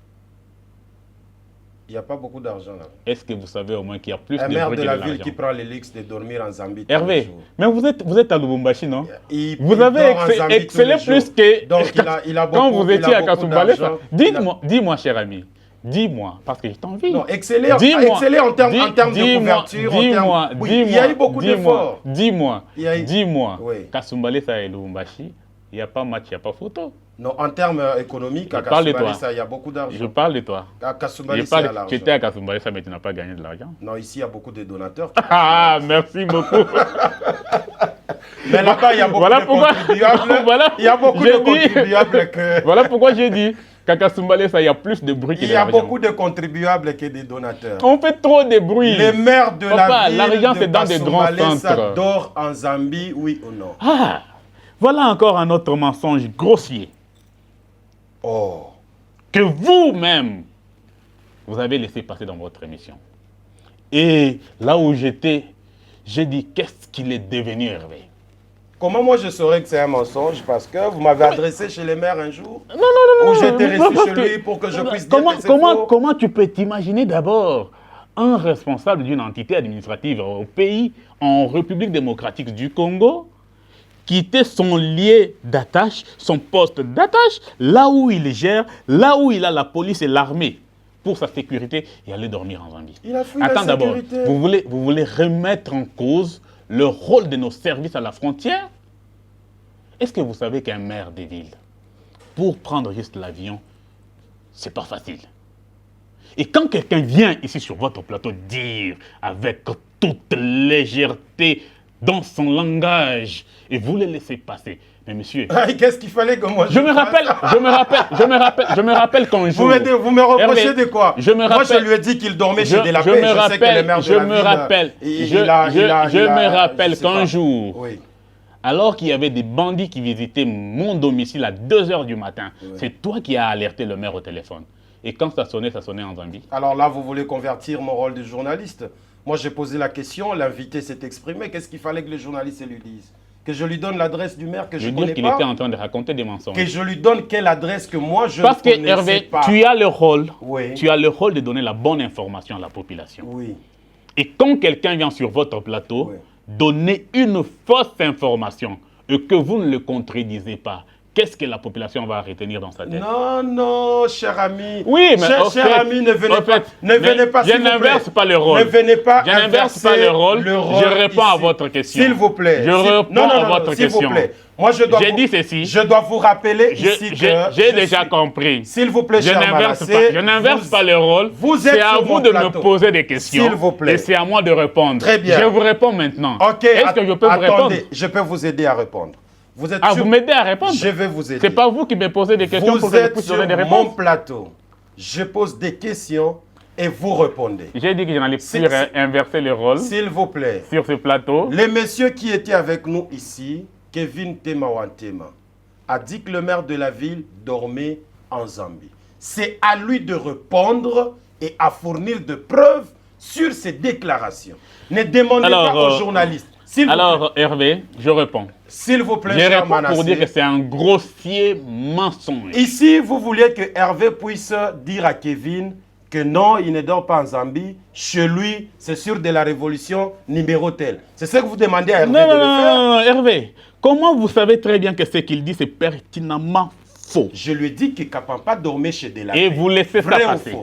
Il n'y a pas beaucoup d'argent là. Est-ce que vous savez au moins qu'il y a plus Un de maire bruit de que de la l'argent? ville qui prend le luxe de dormir en Zambie tous les Hervé, jours. mais vous êtes à Lubumbashi, non? Vous Il avez dort en Zambie excellé tous les plus jours. que Donc il a beaucoup, quand vous étiez à Kasumbalé. Dis-moi. Dis-moi, cher ami, dis-moi, parce que je t'envie. Non, exceller en termes de couverture. Il y a eu beaucoup d'efforts. Dis-moi, Oui. Kasumbalé, ça et Lubumbashi, il n'y a pas match, il n'y a pas photo. Non, en termes économiques, à parle de toi. Kasumbalé, il y a beaucoup d'argent. Je parle de toi. À Kasumbalé, il y a l'argent. Tu étais à Kasumbalé, mais tu n'as pas gagné de l'argent. Non, ici, il y a beaucoup de donateurs. Ah, merci beaucoup. Mais là-bas, il y a beaucoup de contribuables. Il y a beaucoup de contribuables que... Voilà pourquoi j'ai dit qu'à Kasumbalé, ça, il y a plus de bruit que de l'argent. Il y a beaucoup de contribuables que des donateurs. On fait trop de bruit. Les maires de la ville l'argent, c'est dans des grands centres. Ça dort en Zambie, oui ou non? Ah, voilà encore un autre mensonge grossier. Oh. Que vous-même, vous avez laissé passer dans votre émission. Et là où j'étais, j'ai dit, qu'est-ce qu'il est devenu, Hervé? Comment moi je saurais que c'est un mensonge? Parce que vous m'avez adressé chez les maires un jour. Non. Où j'étais resté chez lui pour que je puisse dire que c'est faux. Comment tu peux t'imaginer d'abord un responsable d'une entité administrative au pays, en République démocratique du Congo, quitter son lieu d'attache, son poste d'attache, là où il gère, là où il a la police et l'armée pour sa sécurité et aller dormir en Zambie? Il a fui Attends la d'abord, sécurité. vous voulez remettre en cause le rôle de nos services à la frontière? Est-ce que vous savez qu'un maire des villes, pour prendre juste l'avion, c'est pas facile? Et quand quelqu'un vient ici sur votre plateau dire avec toute légèreté, dans son langage, et vous les laissez passer. Mais monsieur... Qu'est-ce qu'il fallait que moi je me rappelle qu'un jour... Vous me reprochez Hervé, de quoi? Moi, je lui ai dit qu'il dormait chez Delapé. Je me rappelle qu'un jour, oui. Alors qu'il y avait des bandits qui visitaient mon domicile à 2 h du matin, oui. C'est toi qui as alerté le maire au téléphone. Et quand ça sonnait en Zambie. Alors là, vous voulez convertir mon rôle de journaliste? Moi, j'ai posé la question, l'invité s'est exprimé. Qu'est-ce qu'il fallait que le journaliste lui dise? Que je lui donne l'adresse du maire que je ne connais pas? Je veux dire qu'il était en train de raconter des mensonges. Que je lui donne quelle adresse que moi, je ne connaissais pas? Parce que, Hervé, tu as le rôle, oui. Tu as le rôle de donner la bonne information à la population. Oui. Et quand quelqu'un vient sur votre plateau, oui. Donner une fausse information et que vous ne le contredisez pas, qu'est-ce que la population va retenir dans sa tête? Non, cher ami. Oui, mais cher ami, ne venez pas, je n'inverse pas le rôle. Ne venez pas je n'inverse pas le rôle. Je réponds ici. À votre question. S'il vous plaît. Je réponds à votre question. S'il vous plaît. Moi, j'ai dit ceci. Je dois vous rappeler ici que... J'ai déjà compris. S'il vous plaît, cher Malassé. Je n'inverse pas le rôle. C'est à vous de me poser des questions. S'il vous plaît. Et c'est à moi de répondre. Très bien. Je vous réponds maintenant. Ok. Est-ce que je peux vous répondre? Attendez, je peux vous aider à répondre. Vous êtes vous m'aidez à répondre? Je vais vous aider. C'est pas vous qui me posez des questions pour que je puisse donner des réponses. Vous êtes sur mon plateau. Je pose des questions et vous répondez. J'ai dit que je n'allais plus inverser le rôle. S'il vous plaît. Sur ce plateau. Les messieurs qui étaient avec nous ici, Kevin Temawantema, a dit que le maire de la ville dormait en Zambie. C'est à lui de répondre et à fournir de preuves sur ces déclarations. Ne demandez pas aux journalistes. Alors, Hervé, je réponds. S'il vous plaît, cher Manassé. Je réponds pour dire que c'est un grossier mensonge. Ici, vous vouliez que Hervé puisse dire à Kevin que non, il ne dort pas en Zambie. Chez lui, c'est sûr de la révolution numéro tel. C'est ce que vous demandez à Hervé de le faire. Non, Hervé. Comment vous savez très bien que ce qu'il dit, c'est pertinemment faux? Je lui ai dit que Kapampa dormait chez Delapé. Et vous laissez ça passer.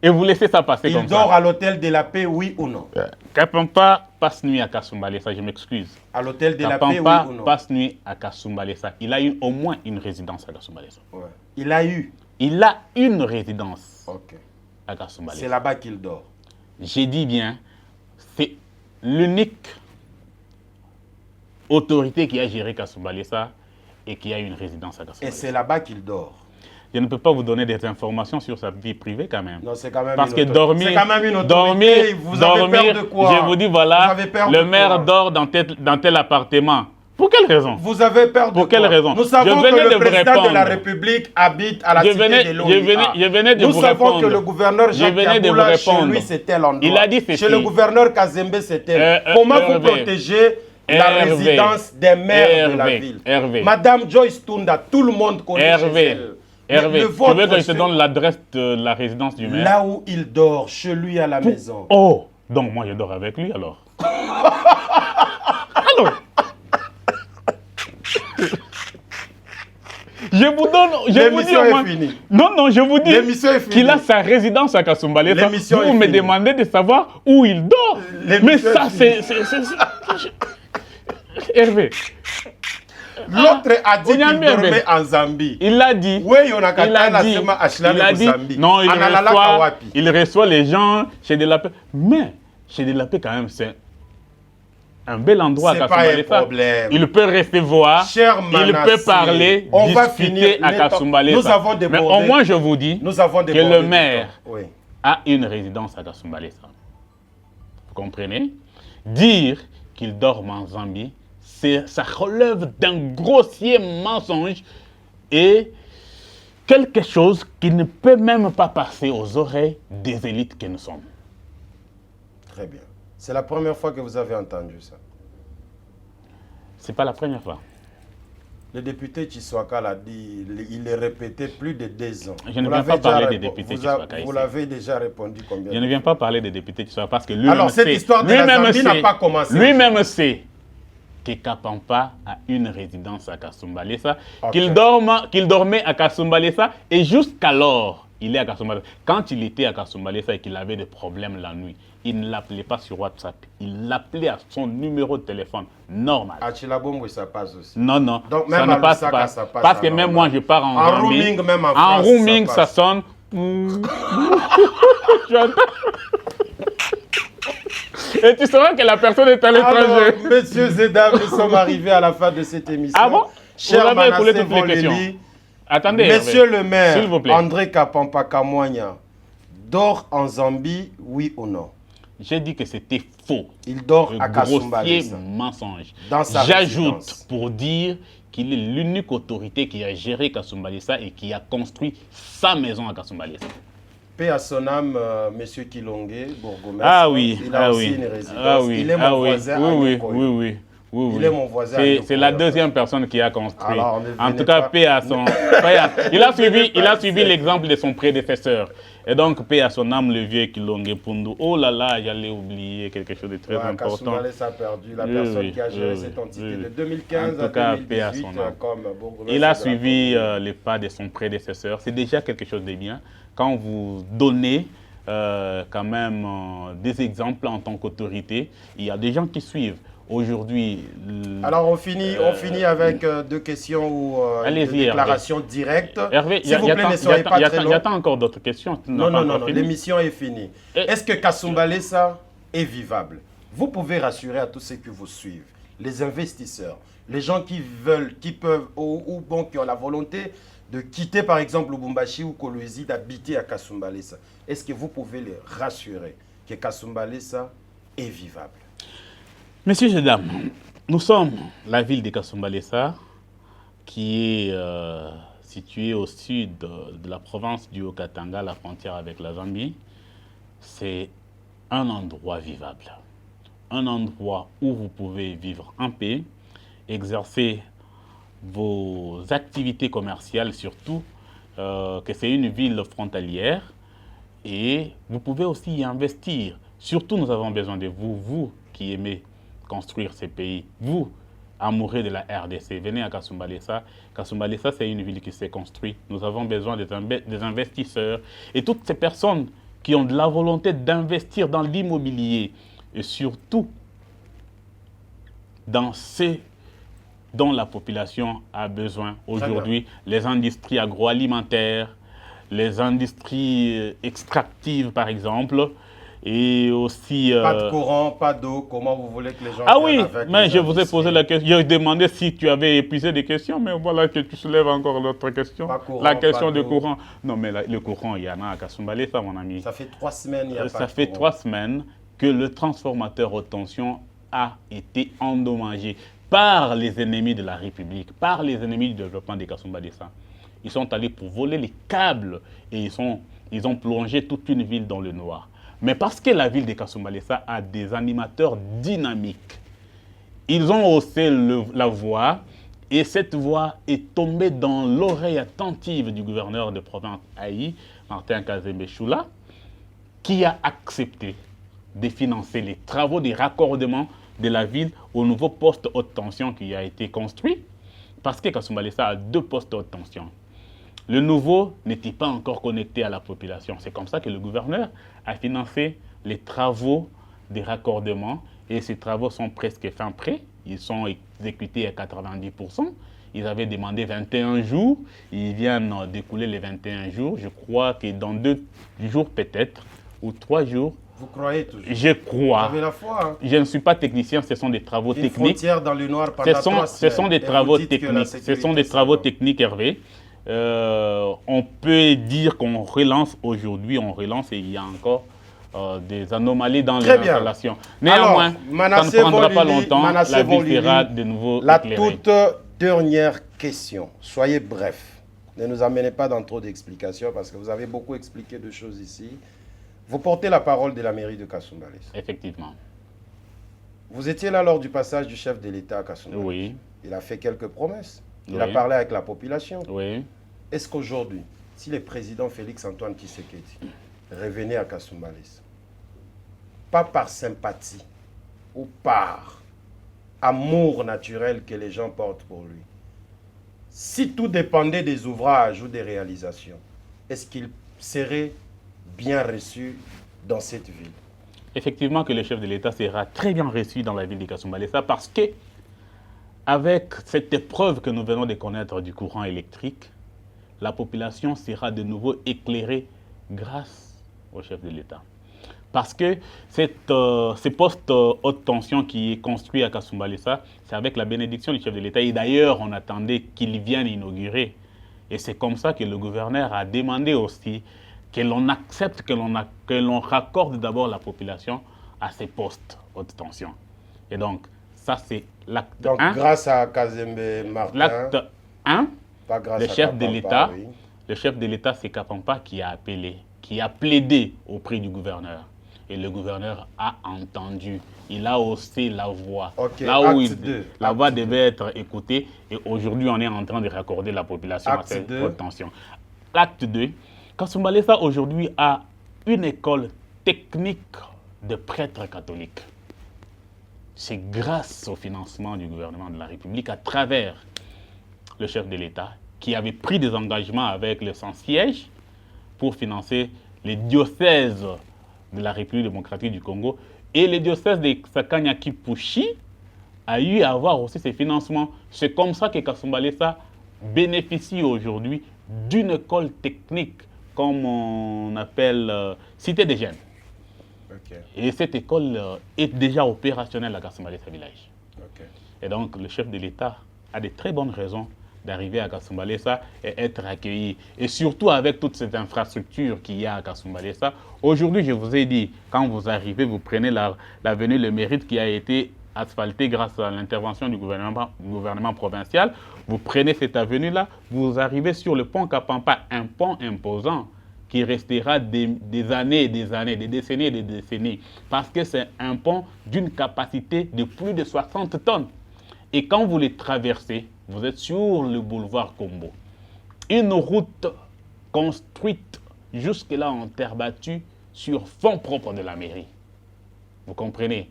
Et vous laissez ça passer comme ça. Il dort à l'hôtel de la Paix, oui ou non? Kapampa passe nuit à Kasumbalesa, je m'excuse. À l'hôtel de la Paix, oui ou non? Passe nuit à Kasumbalesa. Il a eu au moins une résidence à Kasumbalesa. Ouais. Il a eu? Il a une résidence à Kasumbalesa. C'est là-bas qu'il dort. J'ai dit bien, c'est l'unique autorité qui a géré Kasumbalesa et qui a une résidence à Kasumbalesa. Et c'est là-bas qu'il dort. Je ne peux pas vous donner des informations sur sa vie privée quand même. Non, c'est quand même parce que dormir, vous avez peur de quoi? je vous dis voilà, le maire dort dans tel appartement. Pour quelle raison? Vous avez peur de Pour quelle raison? Nous savons que le président de la répondre. République habite à la cité de l'OIA. Je venais de Nous vous savons répondre. que le gouverneur Jacques Kaboula, chez lui, c'était l'endroit. Il a dit ceci. Chez le gouverneur Kazembe, c'était. Comment vous protégez la résidence des maires de la ville? Madame Joyce Tunda, tout le monde connaît chez elle. Hervé, tu veux que je te donne l'adresse de la résidence du maire? Là où il dort, chez lui à la maison. Oh, donc moi je dors avec lui alors. Alors, je vous donne, l'émission est finie. Non, je vous dis qu'il a sa résidence à Kasumbalesa. Vous me demandez de savoir où il dort. Mais ça, c'est... Hervé. L'autre a dit qu'il dormait en Zambie. Il l'a dit. Oui, il a dit. Non, il reçoit les gens chez Delapé. Mais chez Delapé, quand même, c'est un bel endroit à Kasumbalesa. Il peut recevoir, il peut parler, discuter à Kasumbalesa. Nous avons débordé. Mais au moins, je vous dis que le maire a une résidence à Kasumbalesa. Vous comprenez? Dire qu'il dort en Zambie, ça relève d'un grossier mensonge et quelque chose qui ne peut même pas passer aux oreilles des élites que nous sommes. Très bien. C'est la première fois que vous avez entendu ça? C'est pas la première fois. Le député Tshisekedi l'a dit, il l'a répété plus de 2 ans. Je ne viens pas parler des députés Tshisekedi. Vous l'avez déjà répondu combien? Je ne viens pas parler des députés Tshisekedi parce que lui-même alors, cette histoire de la Zambie n'a pas commencé. Lui-même sait que Kapampa a une résidence à Kasumbalesa, qu'il dormait à Kasumbalesa et jusqu'alors, il est à Kasumbalesa. Quand il était à Kasumbalesa et qu'il avait des problèmes la nuit, il ne l'appelait pas sur WhatsApp, il l'appelait à son numéro de téléphone normal. À Chilabombo, ça passe aussi. Non, non, donc, ça même ne passe pas. Ça passe parce que même moi, je pars en roaming, même en France, en roaming, ça sonne. Et tu sauras que la personne est à l'étranger. Messieurs et dames, nous sommes arrivés à la fin de cette émission. Ah bon? Cher Manasseh Voleli, attendez, Monsieur le maire, s'il vous plaît. André Kapampa Kamwanya, dort en Zambie, oui ou non? J'ai dit que c'était faux. Il dort à Grossier Kasumbalesa. mensonge. J'ajoute pour dire qu'il est l'unique autorité qui a géré Kasumbalesa et qui a construit sa maison à Kasumbalesa. Paix à son âme, Monsieur Kilonge, bourgmestre. Ah oui, il a aussi une résidence. Il est mon voisin. Oui. Il est mon voisin. C'est la deuxième personne qui a construit. Alors, en tout cas, paix à son... il a suivi l'exemple de son prédécesseur. Et donc, paix à son âme, le vieux Kilonge Pundu. Oh là là, j'allais oublier quelque chose de très important. Kasumbalesa a perdu la personne qui a géré cette entité de 2015 en tout cas, 2018 paix à son âme. comme bourgmestre. Il a suivi les pas de son prédécesseur. C'est déjà quelque chose de bien. Quand vous donnez quand même des exemples en tant qu'autorité, il y a des gens qui suivent. Aujourd'hui... Alors, on finit avec 2 questions ou une déclaration directe. Hervé, s'il vous plaît, ne soyez pas très long. J'attends encore d'autres questions. Non, l'émission est finie. Est-ce que Kasumbalesa est vivable? Vous pouvez rassurer à tous ceux qui vous suivent, les investisseurs, les gens qui veulent, qui peuvent, ou bon, qui ont la volonté de quitter par exemple Lubumbashi ou Kolwezi, d'habiter à Kasumbalesa. Est-ce que vous pouvez les rassurer que Kasumbalesa est vivable? Messieurs et dames, nous sommes la ville de Kasumbalesa qui est située au sud de la province du Haut-Katanga, la frontière avec la Zambie. C'est un endroit vivable, un endroit où vous pouvez vivre en paix, exercer vos activités commerciales surtout, que c'est une ville frontalière et vous pouvez aussi y investir. Surtout, nous avons besoin de vous, vous qui aimez construire ces pays, vous, amoureux de la RDC, venez à Kasumbalesa. Kasumbalesa, c'est une ville qui s'est construite. Nous avons besoin des investisseurs et toutes ces personnes qui ont de la volonté d'investir dans l'immobilier et surtout dans ce dont la population a besoin aujourd'hui, les industries agroalimentaires, les industries extractives par exemple, et aussi... Pas de courant, pas d'eau, comment vous voulez que les gens... Ah oui, mais je vous ai posé la question, je demandais si tu avais épuisé des questions, mais voilà que tu soulèves encore l'autre question. Courant, la question de courant. Non mais le courant, il y en a à Kasumbalesa, mon ami. Ça fait 3 semaines, il n'y a pas de Ça fait 3 semaines que le transformateur haute tension a été endommagé. par les ennemis de la République, par les ennemis du développement des Kasumba Dessa. Ils sont allés pour voler les câbles et ils ont plongé toute une ville dans le noir. Mais parce que la ville de Kasumba Dessa a des animateurs dynamiques, ils ont haussé la voix et cette voix est tombée dans l'oreille attentive du gouverneur de province Haï, Martin Kazembe Choula, qui a accepté de financer les travaux de raccordement de la ville au nouveau poste haute tension qui a été construit, parce que Kasumba Dessa a 2 postes haute tension. Le nouveau n'était pas encore connecté à la population. C'est comme ça que le gouverneur a financé les travaux de raccordement et ces travaux sont presque fin prêts. Ils sont exécutés à 90%. Ils avaient demandé 21 jours. Ils viennent d'écouler les 21 jours. Je crois que dans 2 jours peut-être, ou 3 jours. Vous croyez toujours? Je crois. Vous avez la foi, hein? Je ne suis pas technicien, ce sont des travaux techniques. Frontière dans le noir pendant 3 semaines. Ce sont des travaux techniques. Ce sont des travaux techniques, Hervé. On peut dire qu'on relance aujourd'hui, et il y a encore des anomalies dans les installations. Néanmoins, ça ne prendra pas longtemps, la ville sera de nouveau éclairée. Toute dernière question, soyez bref. Ne nous amenez pas dans trop d'explications parce que vous avez beaucoup expliqué de choses ici. Vous portez la parole de la mairie de Kasumba Dessa. Effectivement. Vous étiez là lors du passage du chef de l'État à Kasumba Dessa. Oui. Il a fait quelques promesses. Il Oui. a parlé avec la population. Oui. Est-ce qu'aujourd'hui, si le président Félix-Antoine Tshisekedi revenait à Kasumba Dessa, pas par sympathie ou par amour naturel que les gens portent pour lui, si tout dépendait des ouvrages ou des réalisations, est-ce qu'il serait bien reçu dans cette ville? Effectivement que le chef de l'État sera très bien reçu dans la ville de Kasumba Dessa parce que, avec cette épreuve que nous venons de connaître du courant électrique, la population sera de nouveau éclairée grâce au chef de l'État. Parce que ce poste haute tension qui est construit à Kasumba Dessa, c'est avec la bénédiction du chef de l'État. Et d'ailleurs, on attendait qu'il vienne inaugurer. Et c'est comme ça que le gouverneur a demandé aussi que l'on accepte, que l'on raccorde d'abord la population à ces postes haute tension. Et donc, ça c'est l'acte 1. Donc, grâce à Kazembe Martin, l'acte 1, pas grâce le à chef Kapampa, de l'État, oui. le chef de l'État, c'est Kapampa qui a appelé, qui a plaidé auprès du gouverneur. Et le gouverneur a entendu. Il a haussé la voix. Okay, là où la voix acte devait être écoutée. Et aujourd'hui, on est en train de raccorder la population à cette haute tension. Acte 2. Kasumba Dessa aujourd'hui a une école technique de prêtres catholiques. C'est grâce au financement du gouvernement de la République à travers le chef de l'État qui avait pris des engagements avec le Saint-Siège pour financer les diocèses de la République démocratique du Congo. Et le diocèse de Sakanya-Kipushi a eu à avoir aussi ces financements. C'est comme ça que Kasumba Dessa bénéficie aujourd'hui d'une école technique, comme on appelle Cité des Jeunes. Okay. Et cette école est déjà opérationnelle à Kasumba Dessa village. Okay. Et donc le chef de l'État a de très bonnes raisons d'arriver à Kasumba Dessa et être accueilli. Et surtout avec toutes ces infrastructures qu'il y a à Kasumba Dessa. Aujourd'hui, je vous ai dit, quand vous arrivez, vous prenez l'avenue Le Mérite qui a été asphaltée grâce à l'intervention du gouvernement provincial. Vous prenez cette avenue-là, vous arrivez sur le pont Kapampa, un pont imposant qui restera des années et des années, des décennies et des décennies. Parce que c'est un pont d'une capacité de plus de 60 tonnes. Et quand vous les traversez, vous êtes sur le boulevard Combo. Une route construite jusque-là en terre battue sur fonds propres de la mairie. Vous comprenez?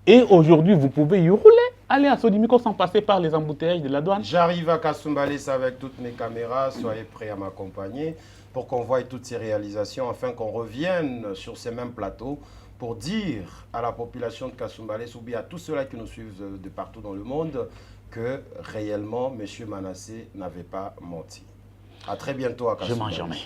Et aujourd'hui, vous pouvez y rouler, aller à Sodimiko sans passer par les embouteillages de la douane. J'arrive à Kasumba Dessa avec toutes mes caméras. Soyez prêts à m'accompagner pour qu'on voie toutes ces réalisations, afin qu'on revienne sur ces mêmes plateaux pour dire à la population de Kasumba Dessa ou bien à tous ceux-là qui nous suivent de partout dans le monde que réellement, M. Manasseh n'avait pas menti. À très bientôt à Kasumba Dessa. Je m'en jamais.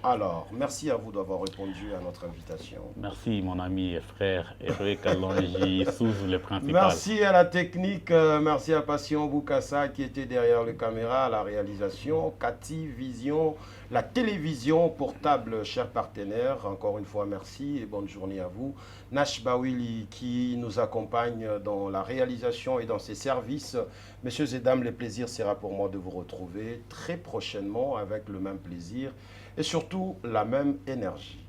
Alors, merci à vous d'avoir répondu à notre invitation. Merci mon ami et frère Hervé Kalonji, sous le principal. Merci à la technique, merci à Passion Boukassa qui était derrière la caméra, à la réalisation, Cathy, Vision, la télévision portable, chers partenaires. Encore une fois, merci et bonne journée à vous. Nash Bawili qui nous accompagne dans la réalisation et dans ses services. Messieurs et dames, le plaisir sera pour moi de vous retrouver très prochainement avec le même plaisir et surtout la même énergie.